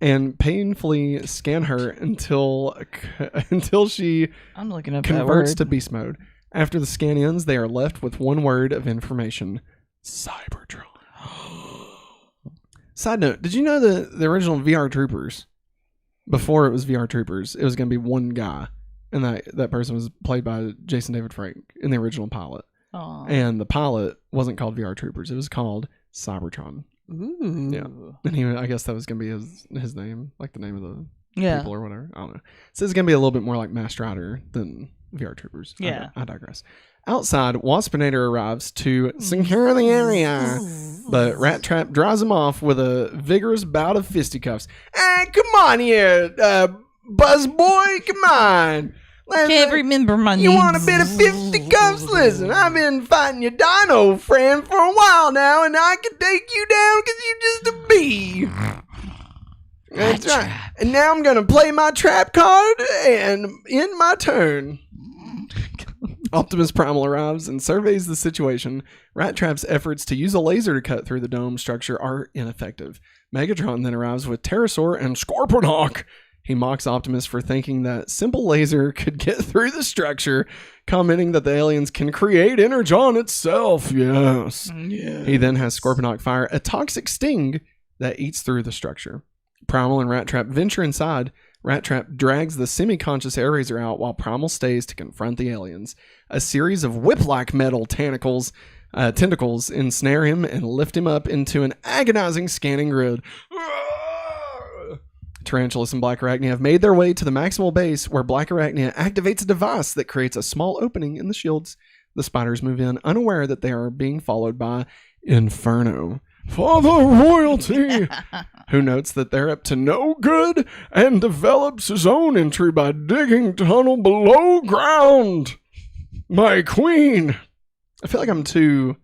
and painfully scan her until she I'm looking up converts that to word. beast mode. After the scan ends, they are left with one word of information: Cybertron. Side note: did you know the original VR Troopers, before it was VR Troopers, it was going to be one guy, and that person was played by Jason David Frank in the original pilot. Aww. And the pilot wasn't called VR Troopers; it was called Cybertron. Ooh. Yeah, and I guess that was gonna be his name, like the name of the people or whatever. I don't know. So it's gonna be a little bit more like Masked Rider than VR Troopers. Yeah, I digress. Outside, Waspinator arrives to secure the area, but Rattrap draws him off with a vigorous bout of fisticuffs. Hey, come on here, Buzz Boy, come on. Can't remember my name. You want a bit of fisticuffs? Listen, I've been fighting your dino friend for a while now, and I can take you down because you're just a bee. That's right. And now I'm going to play my trap card and end my turn. Optimus Primal arrives and surveys the situation. Rattrap's efforts to use a laser to cut through the dome structure are ineffective. Megatron then arrives with Terrorsaur and Scorponok. He mocks Optimus for thinking that simple laser could get through the structure, commenting that the aliens can create energon itself. Yes. He then has Scorponok fire a toxic sting that eats through the structure. Primal and Rattrap venture inside. Rattrap drags the semi-conscious Air Razor out while Primal stays to confront the aliens. A series of whip-like metal tentacles ensnare him and lift him up into an agonizing scanning grid. Tarantulas and Black Arachnia have made their way to the Maximal base, where Black Arachnia activates a device that creates a small opening in the shields. The spiders move in, unaware that they are being followed by Inferno, Father Royalty, who notes that they're up to no good and develops his own entry by digging tunnel below ground. My queen. I feel like I'm too,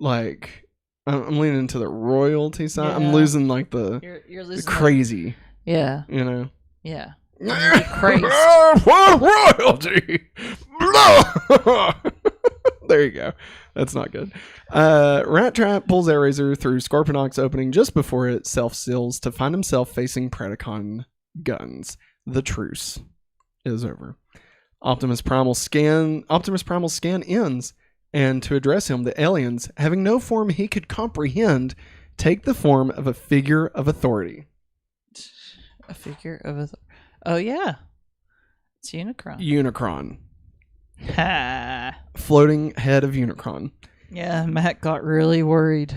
I'm leaning into the royalty side. Yeah. I'm losing you're losing the crazy. Yeah. You know? Yeah. Crazy. Royalty. There you go. That's not good. Rattrap pulls Air Razor through Scorponok's opening just before it self-seals to find himself facing Predacon guns. The truce is over. Optimus Primal scan ends, and to address him, the aliens, having no form he could comprehend, take the form of a figure of authority. A figure of authority. Oh, yeah. It's Unicron. Unicron. Ha. Floating head of Unicron. Yeah, Matt got really worried.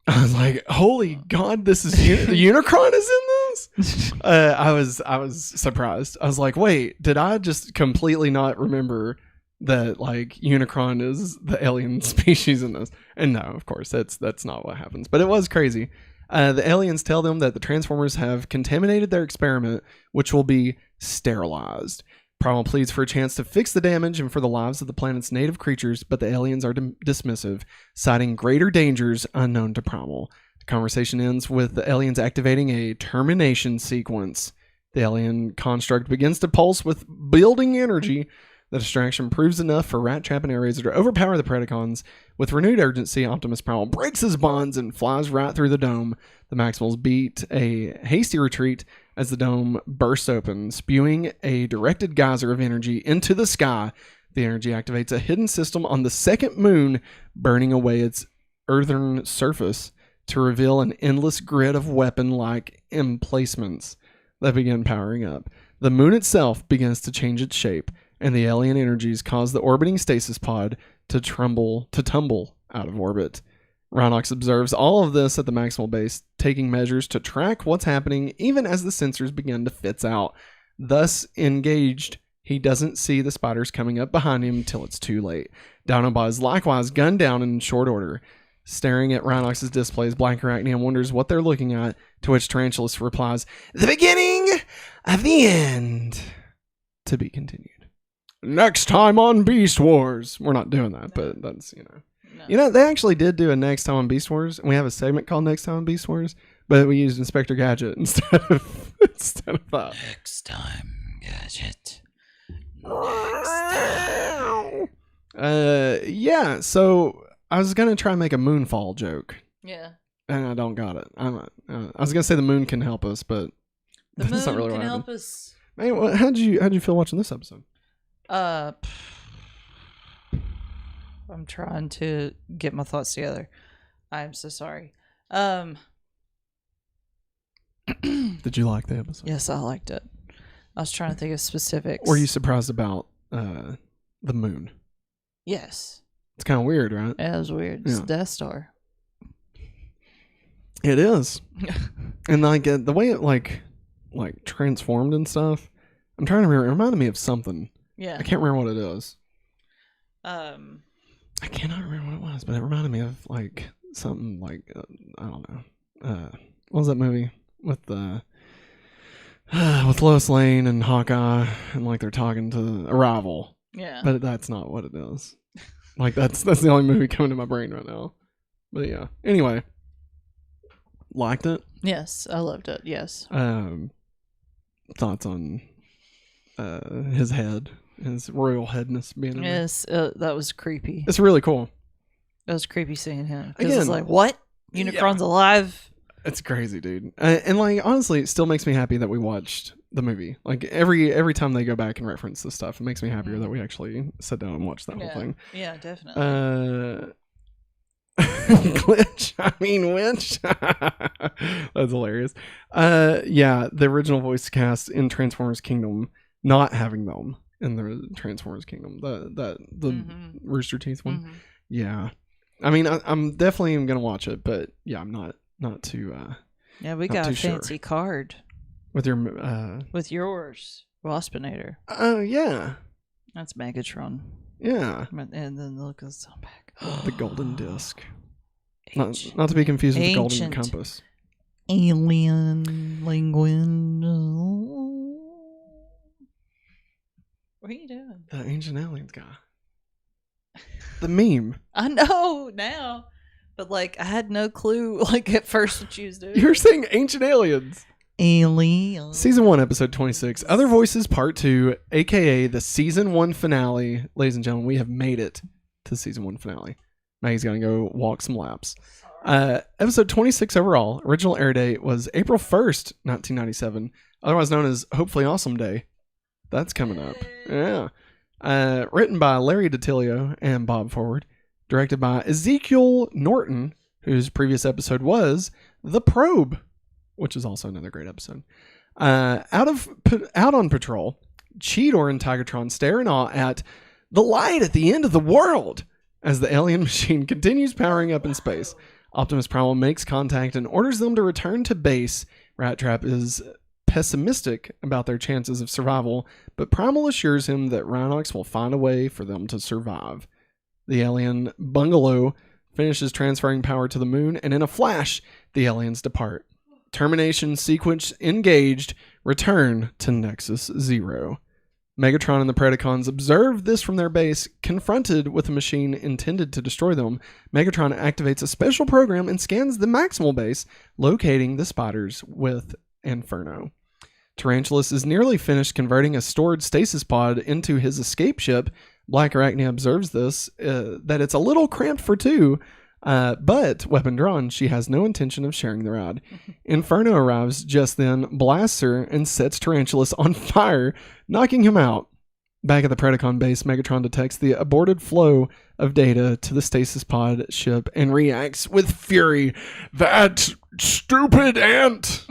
I was like, holy God, this is Unicron is in this? I was surprised. I was like, wait, did I just completely not remember that Unicron is the alien species in this? And no, of course, that's not what happens. But it was crazy. The aliens tell them that the Transformers have contaminated their experiment, which will be sterilized. Primal pleads for a chance to fix the damage and for the lives of the planet's native creatures, but the aliens are dismissive, citing greater dangers unknown to Primal. The conversation ends with the aliens activating a termination sequence. The alien construct begins to pulse with building energy. The distraction proves enough for Rattrap and Air Razor to overpower the Predacons. With renewed urgency, Optimus Primal breaks his bonds and flies right through the dome. The Maximals beat a hasty retreat, as the dome bursts open, spewing a directed geyser of energy into the sky. The energy activates a hidden system on the second moon, burning away its earthen surface to reveal an endless grid of weapon-like emplacements that begin powering up. The moon itself begins to change its shape, and the alien energies cause the orbiting stasis pod to tumble out of orbit. Rhinox observes all of this at the Maximal base, taking measures to track what's happening even as the sensors begin to fizz out. Thus engaged, he doesn't see the spiders coming up behind him till it's too late. Dinobot is likewise gunned down in short order. Staring at Rhinox's displays, Black Arachnium wonders what they're looking at, to which Tarantulas replies, "The beginning of the end. To be continued." Next time on Beast Wars. We're not doing that, but that's, No, they actually did do a Next Time on Beast Wars, and we have a segment called Next Time on Beast Wars, but we used Inspector Gadget instead of that. Next time, Gadget. Yeah, so I was going to try and make a moonfall joke. Yeah. And I don't got it. I was going to say the moon can help us, but the that's moon not really can what help happened. us. Man, how'd you feel watching this episode? I'm trying to get my thoughts together. I'm so sorry. Did you like the episode? Yes, I liked it. I was trying to think of specifics. Were you surprised about the moon? Yes. It's kind of weird, right? Yeah, it was weird. It's Death Star. It is. And like the way it like transformed and stuff. I'm trying to remember. It reminded me of something. Yeah. I can't remember what it is. I cannot remember what it was, but it reminded me of like something like I don't know. What was that movie with with Lois Lane and Hawkeye, and like they're talking to Arrival. Yeah. But that's not what it is. Like that's the only movie coming to my brain right now. But yeah. Anyway, liked it. Yes, I loved it. Yes. Thoughts on his head, his royal headness being in there. Yes, that was creepy. It's really cool. It was creepy seeing him. Again, it's like, what? Unicron's alive? It's crazy, dude. And like, honestly, it still makes me happy that we watched the movie. Like every time they go back and reference this stuff, it makes me happier that we actually sat down and watched that whole thing. Yeah, definitely. Glitch. I mean, winch. That's hilarious. Yeah, the original voice cast in Transformers Kingdom, not having them in the Transformers Kingdom, the Rooster Teeth one. Mm-hmm. Yeah, I mean, I'm definitely gonna watch it, but yeah, I'm not too. Yeah, we got a fancy card with your with yours, Waspinator. Oh yeah, that's Megatron. Yeah, and then look at the back. The golden disc. Not to be confused with the golden compass. Alien linguine. What are you doing? The ancient aliens guy. The meme. I know now, but like I had no clue. Like at first what you was doing. You were saying ancient aliens. Alien. Season 1, episode 26. Other Voices, part 2, aka the season 1 finale. Ladies and gentlemen, we have made it to season 1 finale. Maggie's gonna go walk some laps. Episode 26 overall. Original air date was April 1st, 1997. Otherwise known as Hopefully Awesome Day. That's coming up. Yeah. Written by Larry DiTilio and Bob Forward. Directed by Ezekiel Norton, whose previous episode was The Probe, which is also another great episode. Out on patrol, Cheetor and Tigatron stare in awe at the light at the end of the world as the alien machine continues powering up in space. Optimus Primal makes contact and orders them to return to base. Rattrap is pessimistic about their chances of survival, but Primal assures him that Rhinox will find a way for them to survive. The alien bungalow finishes transferring power to the moon, and in a flash, the aliens depart. Termination sequence engaged. Return to Nexus 0. Megatron and the Predacons observe this from their base. Confronted with a machine intended to destroy them, Megatron activates a special program and scans the Maximal base, locating the spiders with Inferno. Tarantulas is nearly finished converting a stored stasis pod into his escape ship. Black Arachnia observes this, that it's a little cramped for two, But, weapon drawn, she has no intention of sharing the rod. Inferno arrives just then, blasts her, and sets Tarantulas on fire, knocking him out. Back at the Predacon base, Megatron detects the aborted flow of data to the stasis pod ship and reacts with fury. That stupid ant!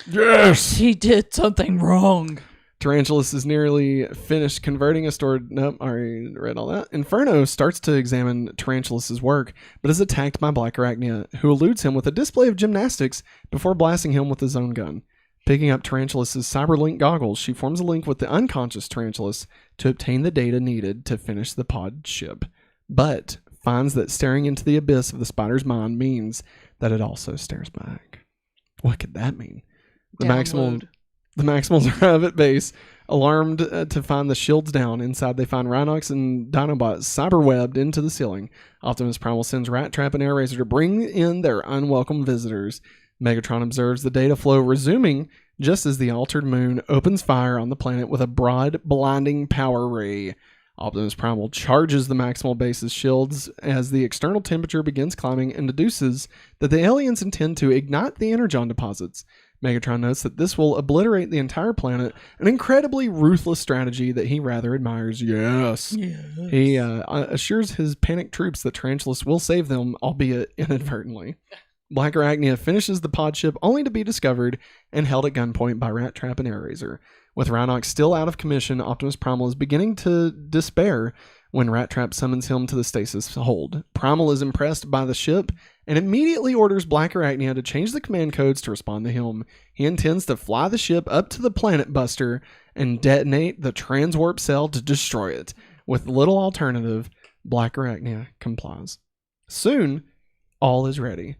Yes! He did something wrong. Tarantulas is nearly finished converting a stored... Nope, I already read all that. Inferno starts to examine Tarantulas' work, but is attacked by Black Arachnia, who eludes him with a display of gymnastics before blasting him with his own gun. Picking up Tarantulas' cyberlink goggles, she forms a link with the unconscious Tarantulas to obtain the data needed to finish the pod ship, but finds that staring into the abyss of the spider's mind means that it also stares back. What could that mean? The Maximals arrive at base, alarmed to find the shields down. Inside, they find Rhinox and Dinobot cyberwebbed into the ceiling. Optimus Primal sends Rattrap and Airazor to bring in their unwelcome visitors. Megatron observes the data flow resuming just as the altered moon opens fire on the planet with a broad, blinding power ray. Optimus Primal charges the Maximal base's shields as the external temperature begins climbing and deduces that the aliens intend to ignite the energon deposits. Megatron notes that this will obliterate the entire planet, an incredibly ruthless strategy that he rather admires. Yes. He assures his panicked troops that Tarantulas will save them, albeit inadvertently. Black Arachnia finishes the pod ship only to be discovered and held at gunpoint by Rattrap and Airazor. With Rhinox still out of commission, Optimus Primal is beginning to despair when Rattrap summons him to the stasis hold. Primal is impressed by the ship and immediately orders Black Arachnia to change the command codes to respond to him. He intends to fly the ship up to the Planet Buster and detonate the transwarp cell to destroy it. With little alternative, Black Arachnia complies. Soon, all is ready,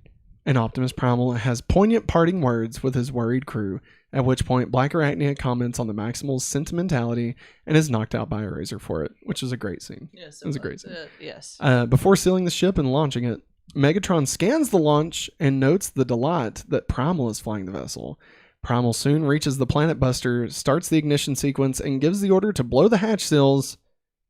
and Optimus Primal has poignant parting words with his worried crew, at which point Black Arachnia comments on the Maximal's sentimentality and is knocked out by Airazor for it, which is a great scene. Yes, it was a great scene. Yes. Before sealing the ship and launching it, Megatron scans the launch and notes the delight that Primal is flying the vessel. Primal soon reaches the Planet Buster, starts the ignition sequence, and gives the order to blow the hatch seals,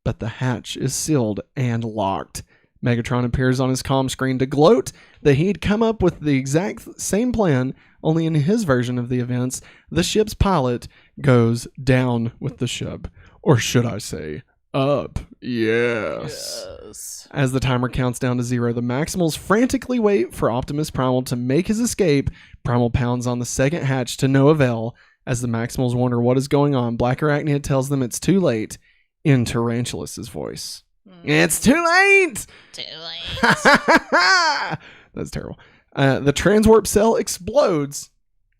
but the hatch is sealed and locked. Megatron appears on his comm screen to gloat that he'd come up with the exact same plan, only in his version of the events, the ship's pilot goes down with the ship. Or should I say, up. Yes. As the timer counts down to 0, the Maximals frantically wait for Optimus Primal to make his escape. Primal pounds on the second hatch to no avail. As the Maximals wonder what is going on, Black Arachnia tells them it's too late in Tarantulas' voice. It's too late! Too late. That's terrible. The transwarp cell explodes,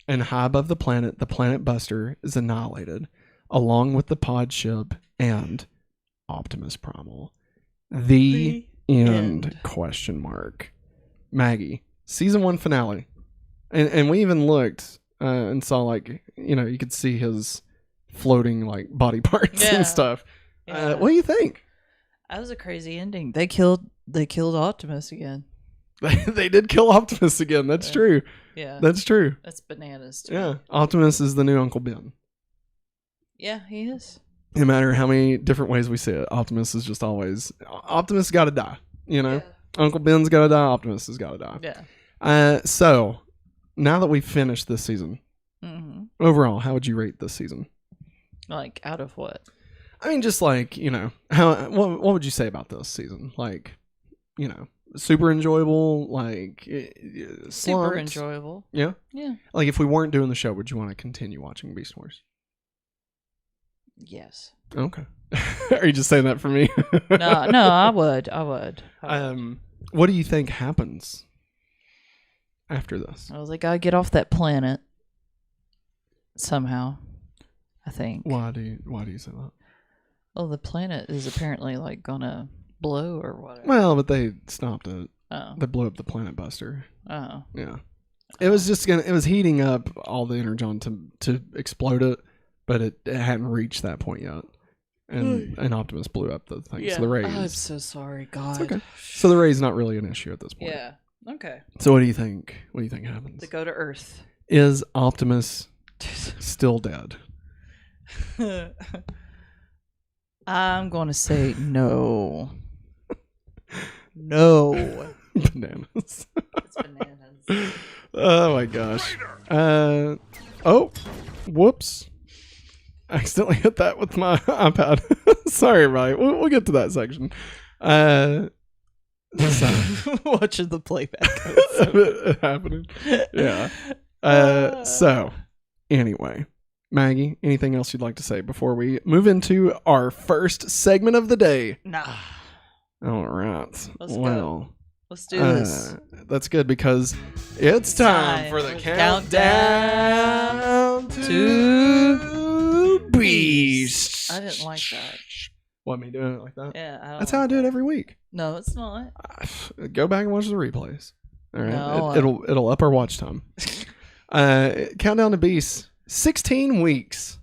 and high above the Planet Buster is annihilated, along with the pod ship and Optimus Primal. The end. Question mark. Maggie, season 1 finale. And we even looked and saw, like, you could see his floating, like, body parts and stuff. Yeah. What do you think? That was a crazy ending. They killed Optimus again. They did kill Optimus again. That's true. Yeah. That's true. That's bananas. Yeah. Optimus is the new Uncle Ben. Yeah, he is. No matter how many different ways we see it, Optimus is just always... Optimus got to die, Yeah. Uncle Ben's got to die. Optimus has got to die. Yeah. So, now that we've finished this season, overall, how would you rate this season? Like, out of what? I mean, just like, what would you say about this season? Like, super enjoyable, like super enjoyable. Yeah? Yeah. Like, if we weren't doing the show, would you want to continue watching Beast Wars? Yes. Okay. Are you just saying that for me? No, I would. What do you think happens after this? I was like, I get off that planet somehow, I think. Why do you say that? Well, the planet is apparently like gonna blow or whatever. Well, but they stopped it. Oh. They blew up the Planet Buster. Oh. Yeah. It was just it was heating up all the energon to explode it, but it hadn't reached that point yet. And Optimus blew up the thing. Yeah. So the rays. Oh, I'm so sorry, God. It's okay. So the ray's not really an issue at this point. Yeah. Okay. So what do you think? What do you think happens? They go to Earth. Is Optimus still dead? I'm going to say no. No. Bananas. It's bananas. Oh my gosh. Oh, whoops. I accidentally hit that with my iPad. Sorry, everybody. We'll get to that section. Watching the playback. Happening. Yeah. So, anyway, Maggie, anything else you'd like to say before we move into our first segment of the day? Nah. All right. Let's go. Let's do this. That's good because it's time for the countdown to Beast. I didn't like that. Want me doing it like that? Yeah, that's how I do it every week. No, it's not. Go back and watch the replays. All right, No, it'll up our watch time. Countdown to Beast. 16 weeks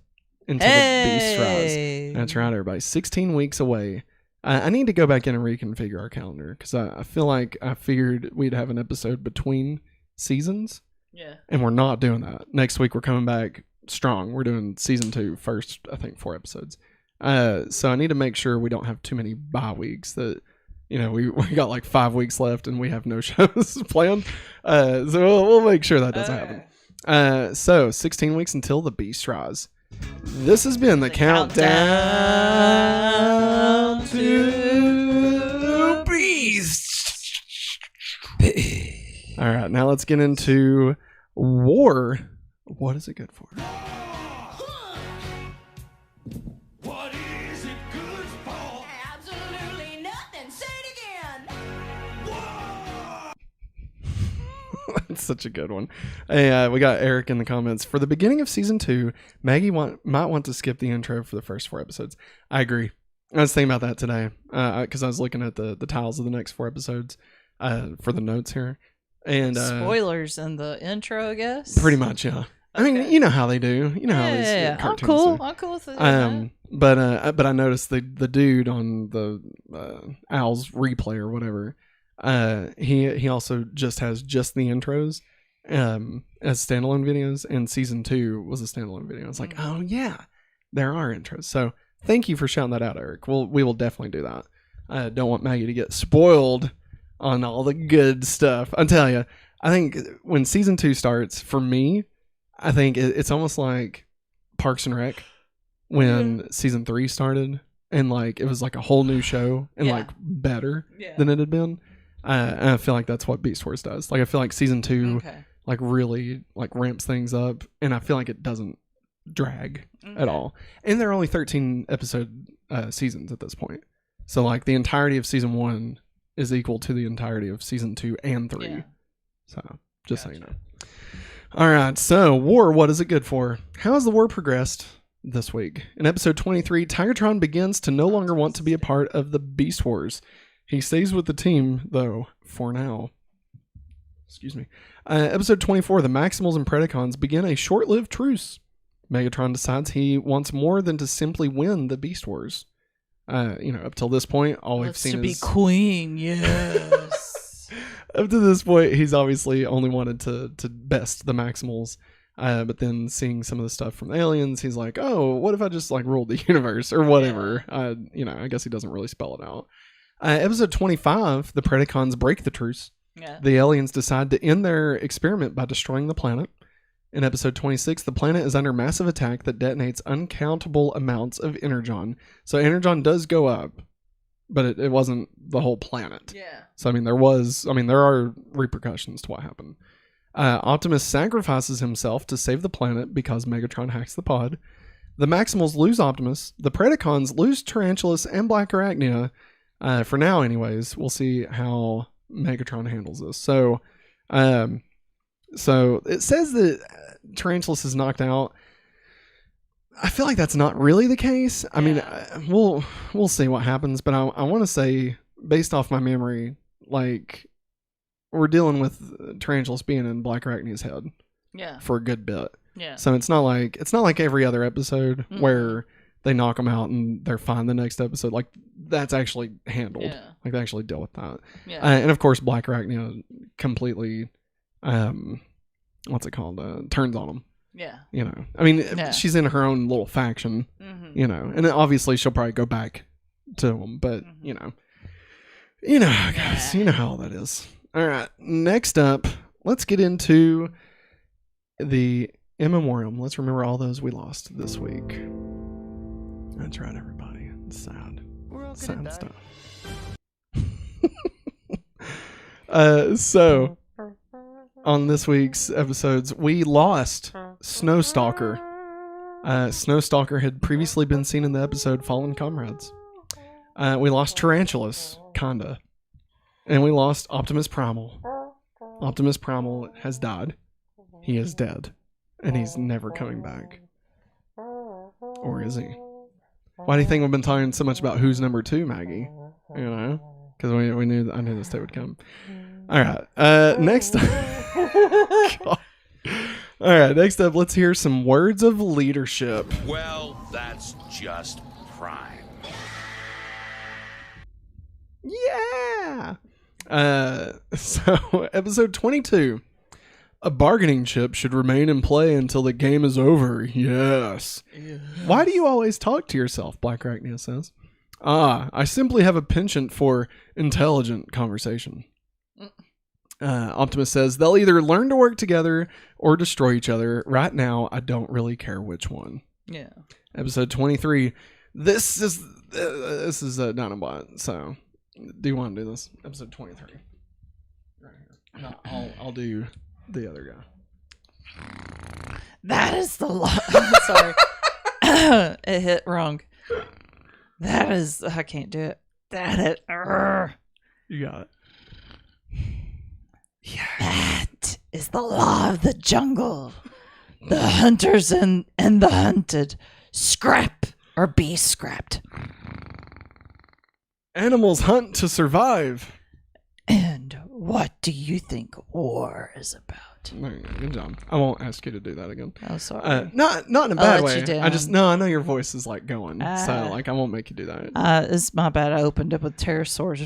until the Beast rise. That's right, everybody. 16 weeks away. I need to go back in and reconfigure our calendar because I feel like I figured we'd have an episode between seasons. Yeah. And we're not doing that. Next week we're coming back strong. We're doing season 2 first, I think 4 episodes. So I need to make sure we don't have too many bye weeks that, we got like 5 weeks left and we have no shows planned. So we'll make sure that doesn't happen. So 16 weeks until the Beast rise. This has been the countdown to Beast. All right, now let's get into War. What is it good for? What is it good for? Absolutely nothing. Say it again. Whoa! That's such a good one. Hey, we got Eric in the comments. For the beginning of season 2, Maggie might want to skip the intro for the first 4 episodes. I agree. I was thinking about that today because I was looking at the titles of the next 4 episodes for the notes here. And spoilers in the intro, I guess. Pretty much, yeah. I mean, you know how they do. You know how these cartoons do. I'm cool with it. But I noticed the dude on the Owl's replay or whatever. He also just has just the intros as standalone videos, and season 2 was a standalone video. It's like, oh yeah, there are intros. So thank you for shouting that out, Eric. We will definitely do that. I don't want Maggie to get spoiled on all the good stuff. I tell you, I think when season 2 starts, for me, I think it's almost like Parks and Rec when season 3 started, and like it was like a whole new show and like better than it had been. And I feel like that's what Beast Wars does. Like I feel like season 2 like really like ramps things up, and I feel like it doesn't drag at all. And there are only 13 episode seasons at this point, so like the entirety of season 1 is equal to the entirety of season 2 and 3. Yeah. So just so you know. All right, so War, what is it good for? How has the war progressed this week? In episode 23, Tigertron begins to no longer want to be a part of the Beast Wars. He stays with the team, though, for now. Excuse me. Episode 24, the Maximals and Predacons begin a short-lived truce. Megatron decides he wants more than to simply win the Beast Wars. Up till this point, all we've seen is... to be queen, yes. Up to this point, he's obviously only wanted to best the Maximals. But then seeing some of the stuff from the aliens, he's like, oh, what if I just like ruled the universe or whatever? I guess he doesn't really spell it out. Episode 25, the Predacons break the truce. Yeah. The aliens decide to end their experiment by destroying the planet. In episode 26, the planet is under massive attack that detonates uncountable amounts of energon. So energon does go up, but it wasn't the whole planet. Yeah. So, there are repercussions to what happened. Optimus sacrifices himself to save the planet because Megatron hacks the pod. The Maximals lose Optimus. The Predacons lose Tarantulas and Black Arachnia. For now, anyways. We'll see how Megatron handles this. So it says that Tarantulas is knocked out. I feel like that's not really the case. I mean, we'll see what happens, but I want to say, based off my memory, like we're dealing with Tarantulas being in Black Arachnia's head, for a good bit. Yeah. So it's not like every other episode where they knock them out and they're fine the next episode. Like that's actually handled. Yeah. Like they actually deal with that. Yeah. And of course, Black Arachnia completely, what's it called? Turns on them. Yeah. She's in her own little faction, and then obviously she'll probably go back to them, but guys, you know how that is. All right. Next up, let's get into the in memoriam. Let's remember all those we lost this week. That's right, everybody. It's sad. We're all Sad gonna die. stuff. So on this week's episodes, we lost Snowstalker. Snowstalker had previously been seen in the episode Fallen Comrades. We lost Tarantulas, kinda. And we lost Optimus Primal. Optimus Primal has died. He is dead. And he's never coming back. Or is he? Why do you think we've been talking so much about who's number 2, Maggie? You know? Because I knew this day would come. Alright, next up. Alright, next up, let's hear some words of leadership. Well, that's just prime. Yeah! So, episode 22. A bargaining chip should remain in play until the game is over. Yes. Why do you always talk to yourself? Black Arachnia says. I simply have a penchant for intelligent conversation. Optimus says they'll either learn to work together or destroy each other. Right now, I don't really care which one. Yeah. Episode 23. This is a Dinobot. So, do you want to do this? Episode 23. Right here. No, I'll do the other guy. That is the sorry. It hit wrong. That is, I can't do it. You got it. That is the law of the jungle. The hunters and the hunted scrap or be scrapped. Animals hunt to survive. And what do you think war is about? There you go. Good job. I won't ask you to do that again. Oh, sorry. Not in a I'll bad let way. you down. I know your voice is like going, so like I won't make you do that. It's my bad. I opened up with Terrorsaur's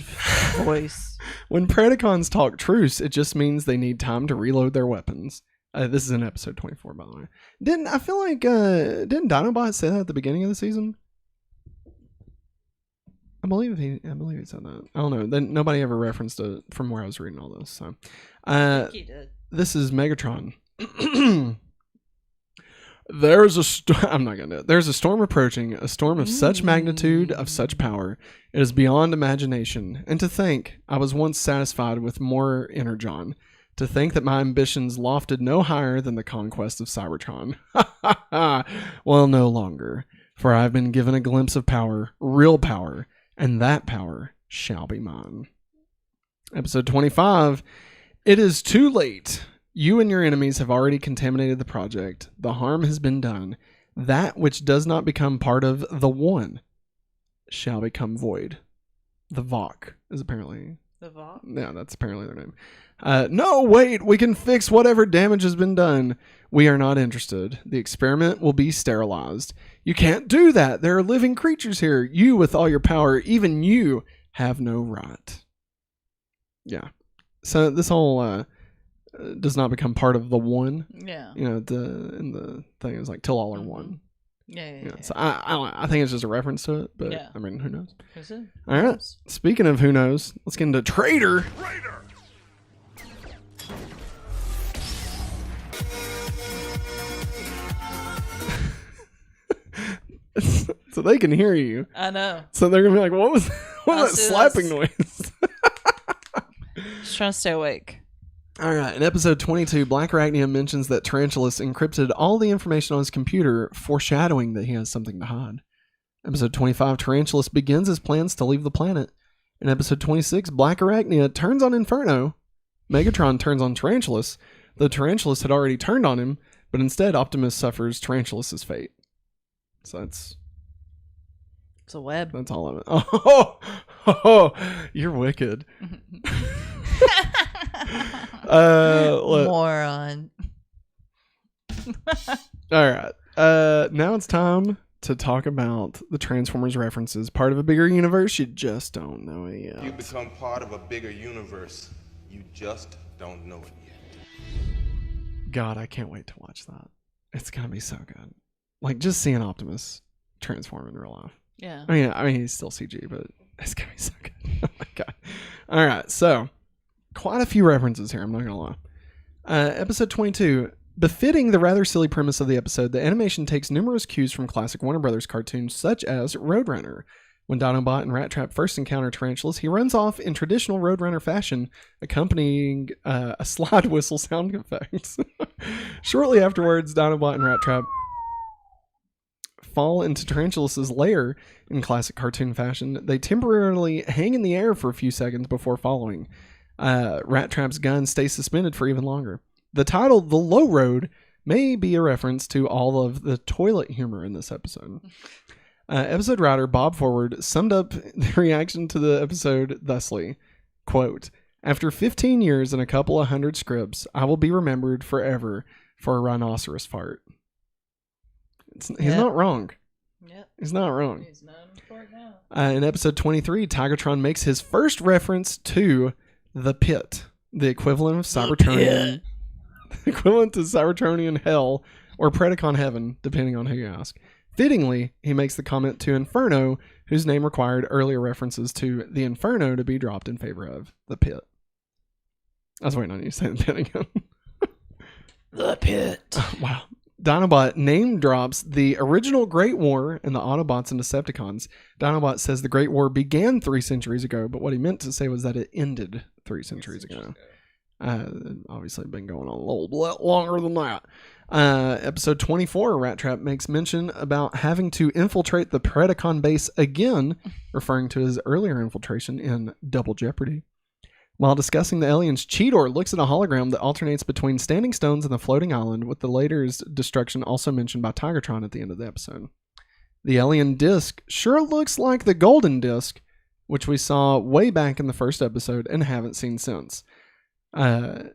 voice. When Predacons talk truce, it just means they need time to reload their weapons. This is in episode 24, by the way. Didn't Dinobot say that at the beginning of the season? I believe he said that. I don't know. Then nobody ever referenced it from where I was reading all this. So, I think he did. This is Megatron. I'm not gonna do it. There's a storm approaching, a storm of such magnitude, of such power, it is beyond imagination. And to think I was once satisfied with more energon. To think that my ambitions lofted no higher than the conquest of Cybertron. Well, no longer, for I have been given a glimpse of power, real power, and that power shall be mine. Episode 25. It is too late. You and your enemies have already contaminated the project. The harm has been done. That which does not become part of the one shall become void. The Vok is apparently... The Vok? Yeah, that's apparently their name. No, wait, we can fix whatever damage has been done. We are not interested. The experiment will be sterilized. You can't do that. There are living creatures here. You, with all your power, even you, have no right. Yeah. So this whole does not become part of the one. Yeah. You know, in the thing is like till all are one. Yeah. So I think it's just a reference to it, but Yeah. I mean, who knows? Is it? All right. Speaking of who knows, let's get into Traitor. So they can hear you. I know. So they're gonna be like, "What was that see slapping this. noise?" Just trying to stay awake. All right. In episode 22, Black Arachnia mentions that Tarantulas encrypted all the information on his computer, foreshadowing that he has something to hide. Episode 25, Tarantulas begins his plans to leave the planet. In episode 26, Black Arachnia turns on Inferno. Megatron turns on Tarantulas. The Tarantulas had already turned on him, but instead Optimus suffers Tarantulas' fate. So that's It's a web. That's all of it. Oh, you're wicked. Moron. All right. Now it's time to talk about the Transformers references. Part of a bigger universe, you just don't know it yet. You become part of a bigger universe. You just don't know it yet. God, I can't wait to watch that. It's gonna be so good. Like just seeing Optimus transform in real life. Yeah. I mean he's still CG, but it's gonna be so good. Oh my god. All right, so quite a few references here, I'm not going to lie. Episode 22. Befitting the rather silly premise of the episode, the animation takes numerous cues from classic Warner Brothers cartoons such as Roadrunner. When Dinobot and Rattrap first encounter tarantulas, he runs off in traditional Roadrunner fashion, accompanying a slide whistle sound effect. Shortly afterwards, Dinobot and Rattrap fall into Tarantulas' lair in classic cartoon fashion. They temporarily hang in the air for a few seconds before falling. Rattrap's gun stays suspended for even longer. The title, The Low Road, may be a reference to all of the toilet humor in this episode. Episode writer Bob Forward summed up the reaction to the episode thusly, quote, "After 15 years and a couple of hundred scripts, I will be remembered forever for a rhinoceros fart." He's not wrong. Yep. He's not wrong. He's known for it now. In episode 23, Tigatron makes his first reference to the pit, the equivalent of Cybertronian, equivalent to Cybertronian hell or Predacon heaven, depending on who you ask. Fittingly, he makes the comment to Inferno, whose name required earlier references to the Inferno to be dropped in favor of the pit. I was waiting on you to say the pit again. The pit. Oh, wow. Dinobot name drops the original Great War and the Autobots and Decepticons. Dinobot says the Great War began 3 centuries ago, but what he meant to say was that it ended 3 centuries ago. Obviously been going on a little bit longer than that. Episode 24, Rattrap makes mention about having to infiltrate the Predacon base again, referring to his earlier infiltration in Double Jeopardy. While discussing the aliens, Cheetor looks at a hologram that alternates between standing stones and the floating island, with the later's destruction also mentioned by Tigatron at the end of the episode. The alien disc sure looks like the golden disc, which we saw way back in the first episode and haven't seen since. The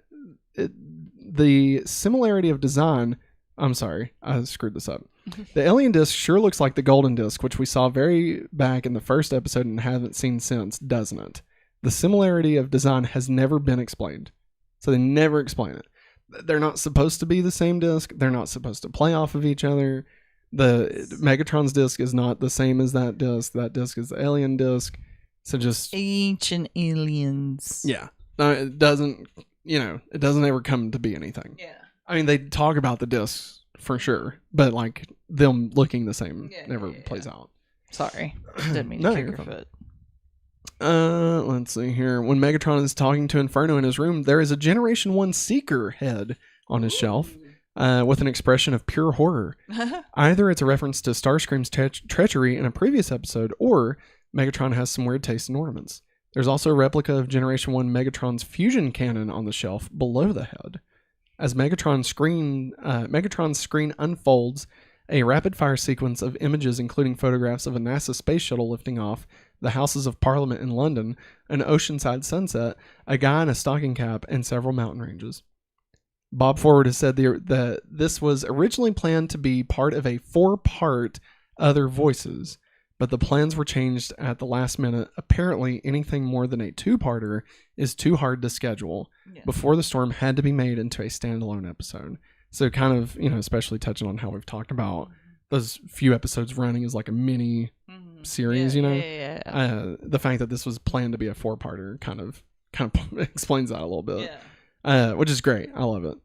similarity of design... I'm sorry, I screwed this up. The alien disc sure looks like the golden disc, which we saw very back in the first episode and haven't seen since, doesn't it? The similarity of design has never been explained. So they never explain it. They're not supposed to be the same disc. They're not supposed to play off of each other. The Megatron's disc is not the same as that disc. That disc is the alien disc. So just... Ancient aliens. Yeah. No, it doesn't, it doesn't ever come to be anything. Yeah. I mean, they talk about the discs for sure, but like them looking the same never plays out. Sorry. Didn't mean to No, kick you're your fine. foot. Let's see here. When Megatron is talking to Inferno in his room, there is a Generation 1 Seeker head on his shelf with an expression of pure horror. Either it's a reference to Starscream's treachery in a previous episode, or Megatron has some weird taste in ornaments. There's also a replica of Generation 1 Megatron's fusion cannon on the shelf below the head. As Megatron's screen unfolds, a rapid-fire sequence of images including photographs of a NASA space shuttle lifting off, the Houses of Parliament in London, an oceanside sunset, a guy in a stocking cap, and several mountain ranges. Bob Forward has said that this was originally planned to be part of a 4-part Other Voices, but the plans were changed at the last minute. Apparently, anything more than a 2-parter is too hard to schedule. Yeah. Before the Storm had to be made into a standalone episode. So kind of, especially touching on how we've talked about those few episodes running as like a mini series, Yeah. the fact that this was planned to be a 4-parter kind of explains that a little bit. Yeah. Which is great. I love it.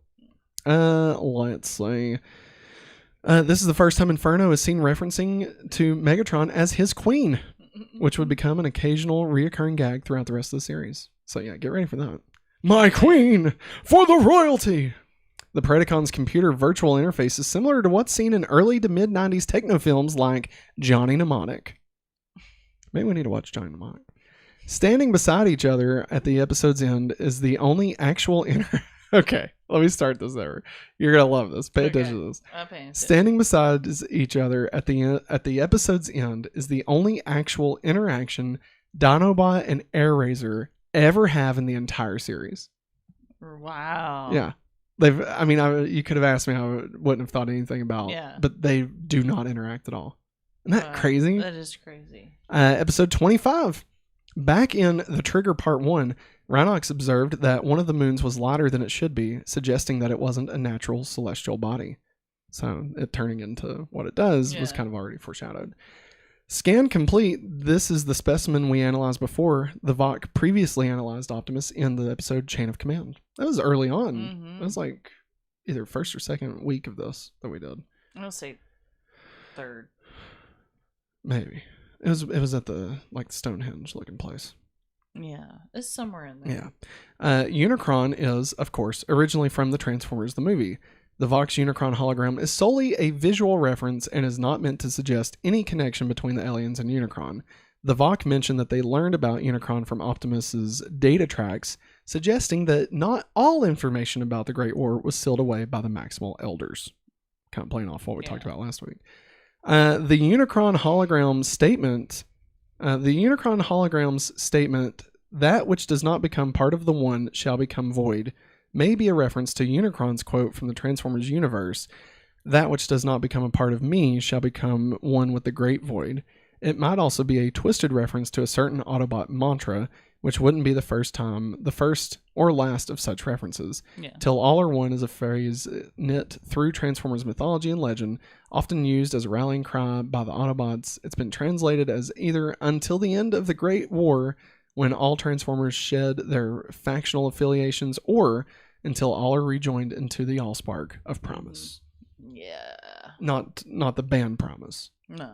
Let's see. This is the first time Inferno is seen referencing to Megatron as his queen, which would become an occasional reoccurring gag throughout the rest of the series. So yeah, get ready for that. My queen for the royalty. The Predacon's computer virtual interface is similar to what's seen in early to mid-90s techno films like Johnny Mnemonic. Maybe we need to watch Johnny Mnemonic. Standing beside each other at the episode's end is the only actual Okay, let me start this over. You're going to love this. Pay attention to this. I'm paying attention. Standing beside each other at the episode's end is the only actual interaction Dinobot and AirRaiser ever have in the entire series. Wow. Yeah. You could have asked me, I wouldn't have thought anything about, but they do not interact at all. Isn't that crazy? That is crazy. Episode 25. Back in The Trigger Part 1, Rhinox observed that one of the moons was lighter than it should be, suggesting that it wasn't a natural celestial body. So it turning into what it does was kind of already foreshadowed. Scan complete. This is the specimen we analyzed before. The Vok previously analyzed Optimus in the episode Chain of Command. That was early on. Mm-hmm. That was like either first or second week of this that we did. I'll say third. Maybe. It was at the like Stonehenge looking place. Yeah, it's somewhere in there. Yeah. Unicron is, of course, originally from the Transformers the movie. The Vox Unicron hologram is solely a visual reference and is not meant to suggest any connection between the aliens and Unicron. The Vok mentioned that they learned about Unicron from Optimus's data tracks, suggesting that not all information about the Great War was sealed away by the Maximal Elders. Kind of playing off what we talked about last week. The Unicron hologram's statement, that which does not become part of the one shall become void, may be a reference to Unicron's quote from the Transformers universe, that which does not become a part of me shall become one with the great void. It might also be a twisted reference to a certain Autobot mantra, which wouldn't be the first or last of such references. Yeah. Till all are one is a phrase knit through Transformers mythology and legend, often used as a rallying cry by the Autobots. It's been translated as either until the end of the Great War, when all Transformers shed their factional affiliations, or until all are rejoined into the Allspark of Promise. Yeah. Not the band Promise. No.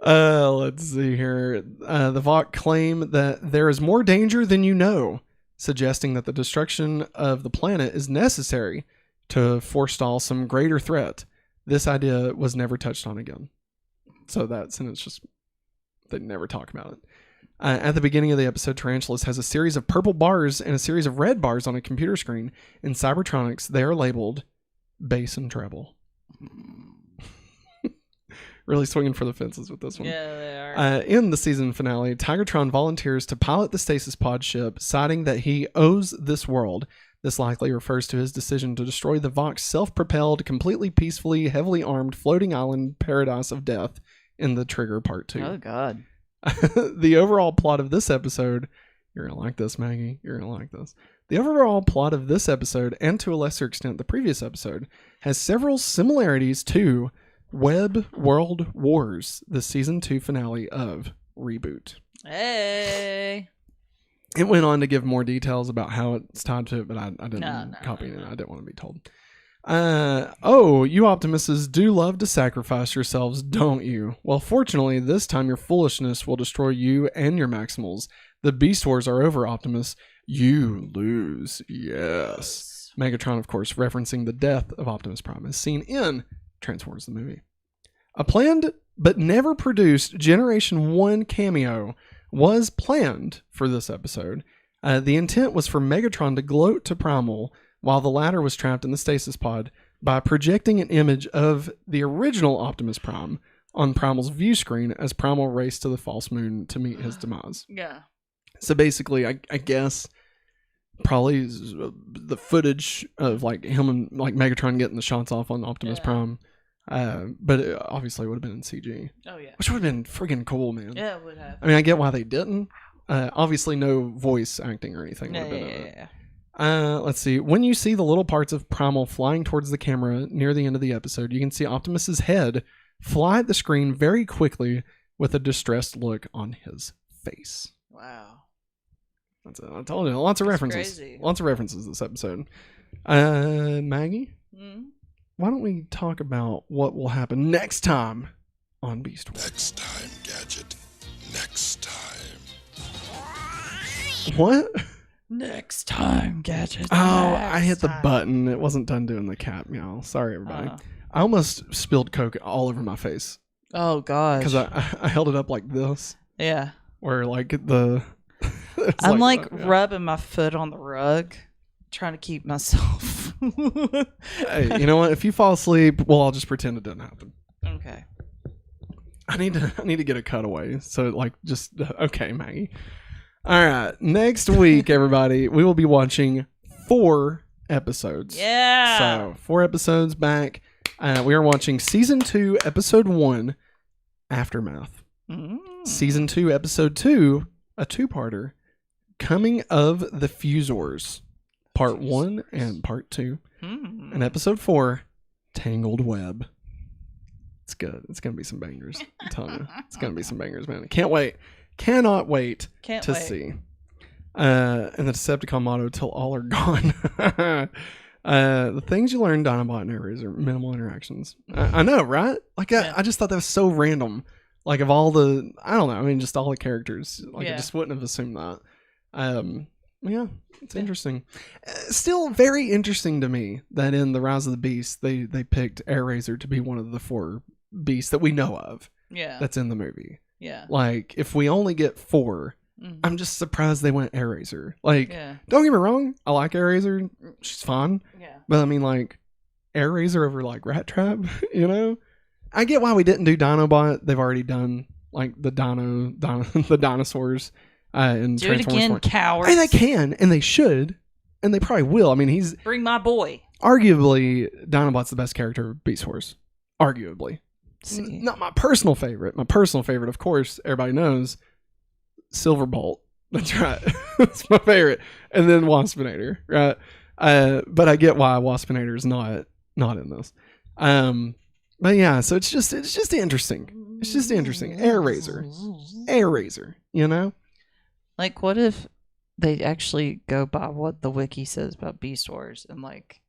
Let's see here. The Vok claim that there is more danger than you know, suggesting that the destruction of the planet is necessary to forestall some greater threat. This idea was never touched on again. So that sentence just, they never talk about it. At the beginning of the episode, Tarantulas has a series of purple bars and a series of red bars on a computer screen. In Cybertronics, they are labeled bass and treble. Really swinging for the fences with this one. Yeah, they are. In the season finale, Tigertron volunteers to pilot the stasis pod ship, citing that he owes this world. This likely refers to his decision to destroy the Vok's self-propelled, completely peacefully, heavily armed floating island paradise of death in the Trigger Part 2. Oh, God. The overall plot of this episode, you're going to like this, Maggie. You're going to like this. The overall plot of this episode, and to a lesser extent the previous episode, has several similarities to Web World Wars, the season 2 finale of Reboot. Hey. It went on to give more details about how it's tied to it, but I didn't copy it. I didn't want to be told. You Optimuses do love to sacrifice yourselves, don't you? Well, fortunately, this time your foolishness will destroy you and your Maximals. The Beast Wars are over, Optimus. You lose. Yes. Megatron, of course, referencing the death of Optimus Prime, as seen in Transformers the movie. A planned but never produced Generation 1 cameo was planned for this episode. The intent was for Megatron to gloat to Primal while the latter was trapped in the stasis pod by projecting an image of the original Optimus Prime on Primal's view screen as Primal raced to the false moon to meet his demise. Yeah. So basically, I guess probably the footage of like him and like Megatron getting the shots off on Optimus Prime. But it obviously would have been in CG. Oh, yeah. Which would have been friggin' cool, man. Yeah, it would have. I mean, I get why they didn't. Obviously, no voice acting or anything would have been in it. Let's see. When you see the little parts of Primal flying towards the camera near the end of the episode, you can see Optimus's head fly at the screen very quickly with a distressed look on his face. Wow. That's it. I told you, lots of references. Crazy. Lots of references this episode. Maggie, Mm-hmm. why don't we talk about what will happen next time on Beast Wars? Next time, Gadget. Next time. What? Next time, Gadget. Oh, I hit the button. It wasn't done doing the cat meow. Sorry, everybody. I almost spilled Coke all over my face Oh, gosh. because I held it up like this, Yeah. where like the. it's I'm that, like yeah. rubbing my foot on the rug, trying to keep myself. Hey, you know what? If you fall asleep, well, I'll just pretend it didn't happen. Okay. I need to get a cutaway. So like just okay, Maggie. All right, next week, everybody, we will be watching 4 episodes. Yeah. So 4 episodes back. We are watching season 2, episode 1, Aftermath. Season 2, episode 2, a 2-parter, Coming of the Fusors, part 1 and part 2, and episode 4, Tangled Web. It's good. It's gonna be some bangers. I'm telling you, it's gonna be some bangers, man. Can't wait. Cannot wait to see. And the Decepticon motto: "Till all are gone." The things you learn, Dinobot and Ares, are minimal interactions. I know, right? Like I just thought that was so random. Like of all the, I don't know. I mean, just all the characters. Like I just wouldn't have assumed that. Yeah, it's interesting. Still very interesting to me that in the Rise of the Beast, they picked Air-Razor to be one of the 4 beasts that we know of. Yeah. That's in the movie. Yeah. Like if we only get 4, I'm just surprised they went Air-Razor. Like, don't get me wrong, I like Air-Razor. She's fun. Yeah. But I mean, like, Air-Razor over like Rattrap, you know? I get why we didn't do Dinobot. They've already done like the the dinosaurs in do it again, cowards. And they can, and they should, and they probably will. I mean, he's bring my boy. Arguably, Dinobot's the best character of Beast Wars. Arguably, not my personal favorite. My personal favorite, of course, everybody knows, Silverbolt. That's right. That's my favorite, and then Waspinator. Right. But I get why Waspinator is not in this. But yeah, so it's just interesting. It's just interesting. Air-Razor, you know? Like, what if they actually go by what the wiki says about Beast Wars and, like,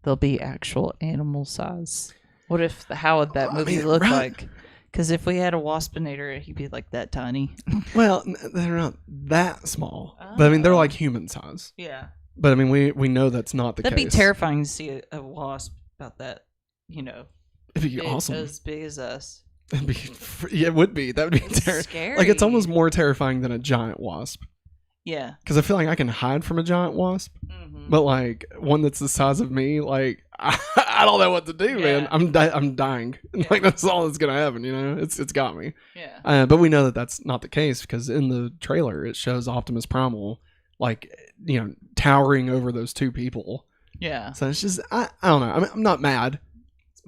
they'll be actual animal size? What if, how would that movie look like? Because if we had a Waspinator, he'd be, like, that tiny. Well, they're not that small. But, I mean, they're, like, human size. Yeah. But, I mean, we know that's not the case. That'd be terrifying to see a wasp about that, you know. It'd be awesome. As big as us. It would be. That would be scary. Like, it's almost more terrifying than a giant wasp. Yeah. Because I feel like I can hide from a giant wasp. Mm-hmm. But, like, one that's the size of me, like, I don't know what to do, man. I'm dying. Yeah. Like, that's all that's going to happen, you know? It's got me. Yeah. But we know that that's not the case because in the trailer, it shows Optimus Primal, like, you know, towering over those 2 people. Yeah. So it's just, I don't know. I'm not mad.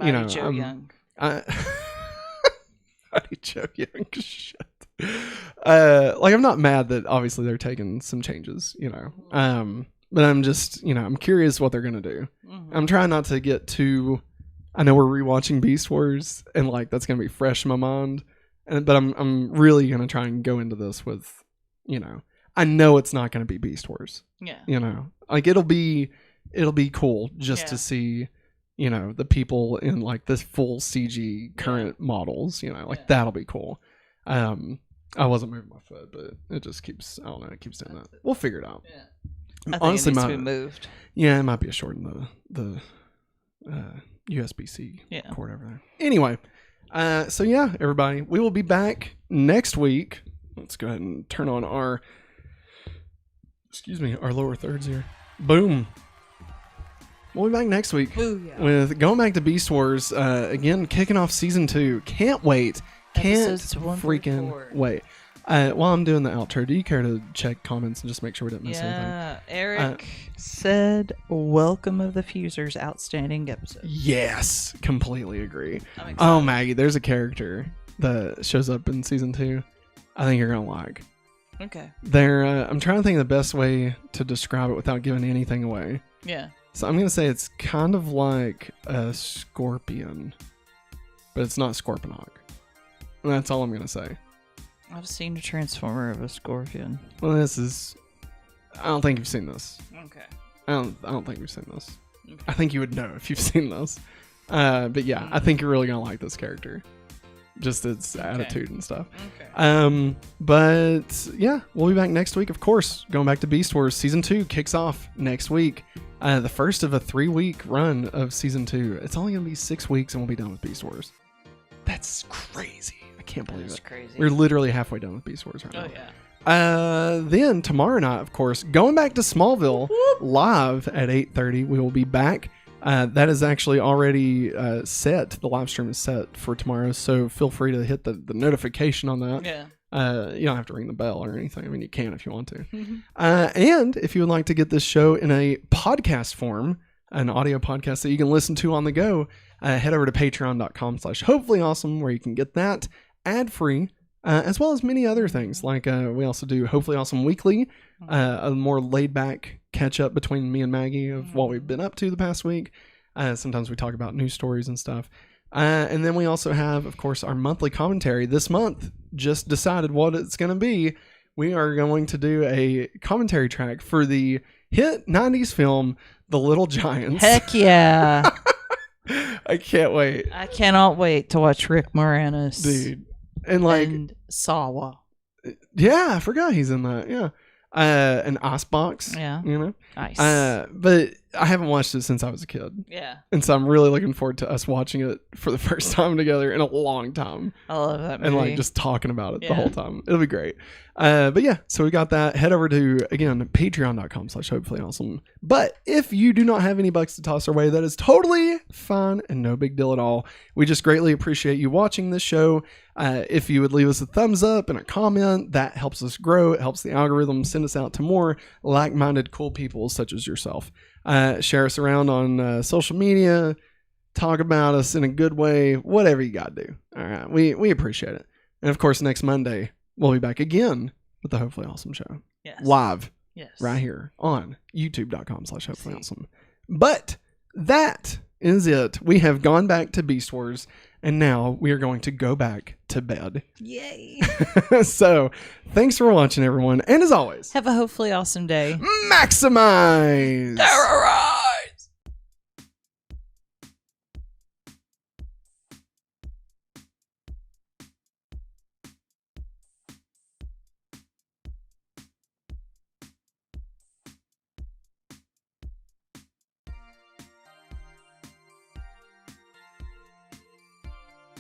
You know, Joe Young. Joe Young. Shit. Like I'm not mad that obviously they're taking some changes, you know. But I'm just, you know, I'm curious what they're gonna do. Mm-hmm. I'm trying not to get too. I know we're rewatching Beast Wars, and like that's gonna be fresh in my mind. But I'm really gonna try and go into this with, you know, I know it's not gonna be Beast Wars. Yeah. You know, like it'll be cool just to see. You know, the people in like this full CG current models, you know, like that'll be cool. I wasn't moving my foot, but it just keeps, I don't know, it keeps doing that. We'll figure it out. Yeah. I think honestly, it needs to be moved. Yeah, it might be a short in the USB-C cord over there. Anyway, so yeah, everybody, we will be back next week. Let's go ahead and turn on our lower thirds here. Boom. We'll be back next week with going back to Beast Wars again, kicking off season 2. Can't wait. Can't freaking wait. While I'm doing the outro, do you care to check comments and just make sure we didn't miss anything? Yeah, Eric said, "Welcome of the Fusers, outstanding episode." Yes, completely agree. Oh, Maggie, there's a character that shows up in season 2. I think you're gonna like. Okay. I'm trying to think of the best way to describe it without giving anything away. Yeah. So I'm going to say it's kind of like a scorpion, but it's not Scorponok. And that's all I'm going to say. I've seen a transformer of a scorpion. Well, I don't think you've seen this. Okay. I don't think you've seen this. Okay. I think you would know if you've seen this. But yeah, I think you're really going to like this character. Just its attitude and stuff. Okay. But yeah, we'll be back next week, of course. Going back to Beast Wars. Season 2 kicks off next week. The first of a 3-week run of season 2. It's only going to be 6 weeks and we'll be done with Beast Wars. That's crazy. I can't believe it. Crazy. We're literally halfway done with Beast Wars right now. Yeah. Then tomorrow night, of course, going back to Smallville live at 8:30. We will be back. That is actually already set. The live stream is set for tomorrow, so feel free to hit the notification on that. Yeah. You don't have to ring the bell or anything. I mean, you can if you want to. Mm-hmm. And if you would like to get this show in a podcast form, an audio podcast that you can listen to on the go, head over to patreon.com/hopefullyawesome, where you can get that ad-free, as well as many other things. Like we also do Hopefully Awesome Weekly, a more laid-back catch-up between me and Maggie of what we've been up to the past week. Sometimes we talk about news stories and stuff. And then we also have, of course, our monthly commentary. This month, just decided what it's going to be. We are going to do a commentary track for the hit 90s film, The Little Giants. Heck yeah. I can't wait. I cannot wait to watch Rick Moranis. Dude. And and Sawa. Yeah, I forgot he's in that. Yeah. An Icebox. Yeah. You know? Nice. But I haven't watched it since I was a kid. Yeah. And so I'm really looking forward to us watching it for the first time together in a long time. I love that movie. And just talking about it the whole time. It'll be great. But yeah, so we got that. Head over to, again, patreon.com/hopefullyawesome. But if you do not have any bucks to toss our way, that is totally fine and no big deal at all. We just greatly appreciate you watching this show. If you would leave us a thumbs up and a comment, that helps us grow. It helps the algorithm send us out to more like-minded, cool people such as yourself. Share us around on social media. Talk about us in a good way. Whatever you got to do. All right. We appreciate it. And of course, next Monday, we'll be back again with the Hopefully Awesome Show. Yes. Live. Yes. Right here on youtube.com/hopefullyawesome. But that is it. We have gone back to Beast Wars, and now we are going to go back to bed. Yay. So, thanks for watching, everyone. And as always, Have a hopefully awesome day. maximize! Terrorsaur!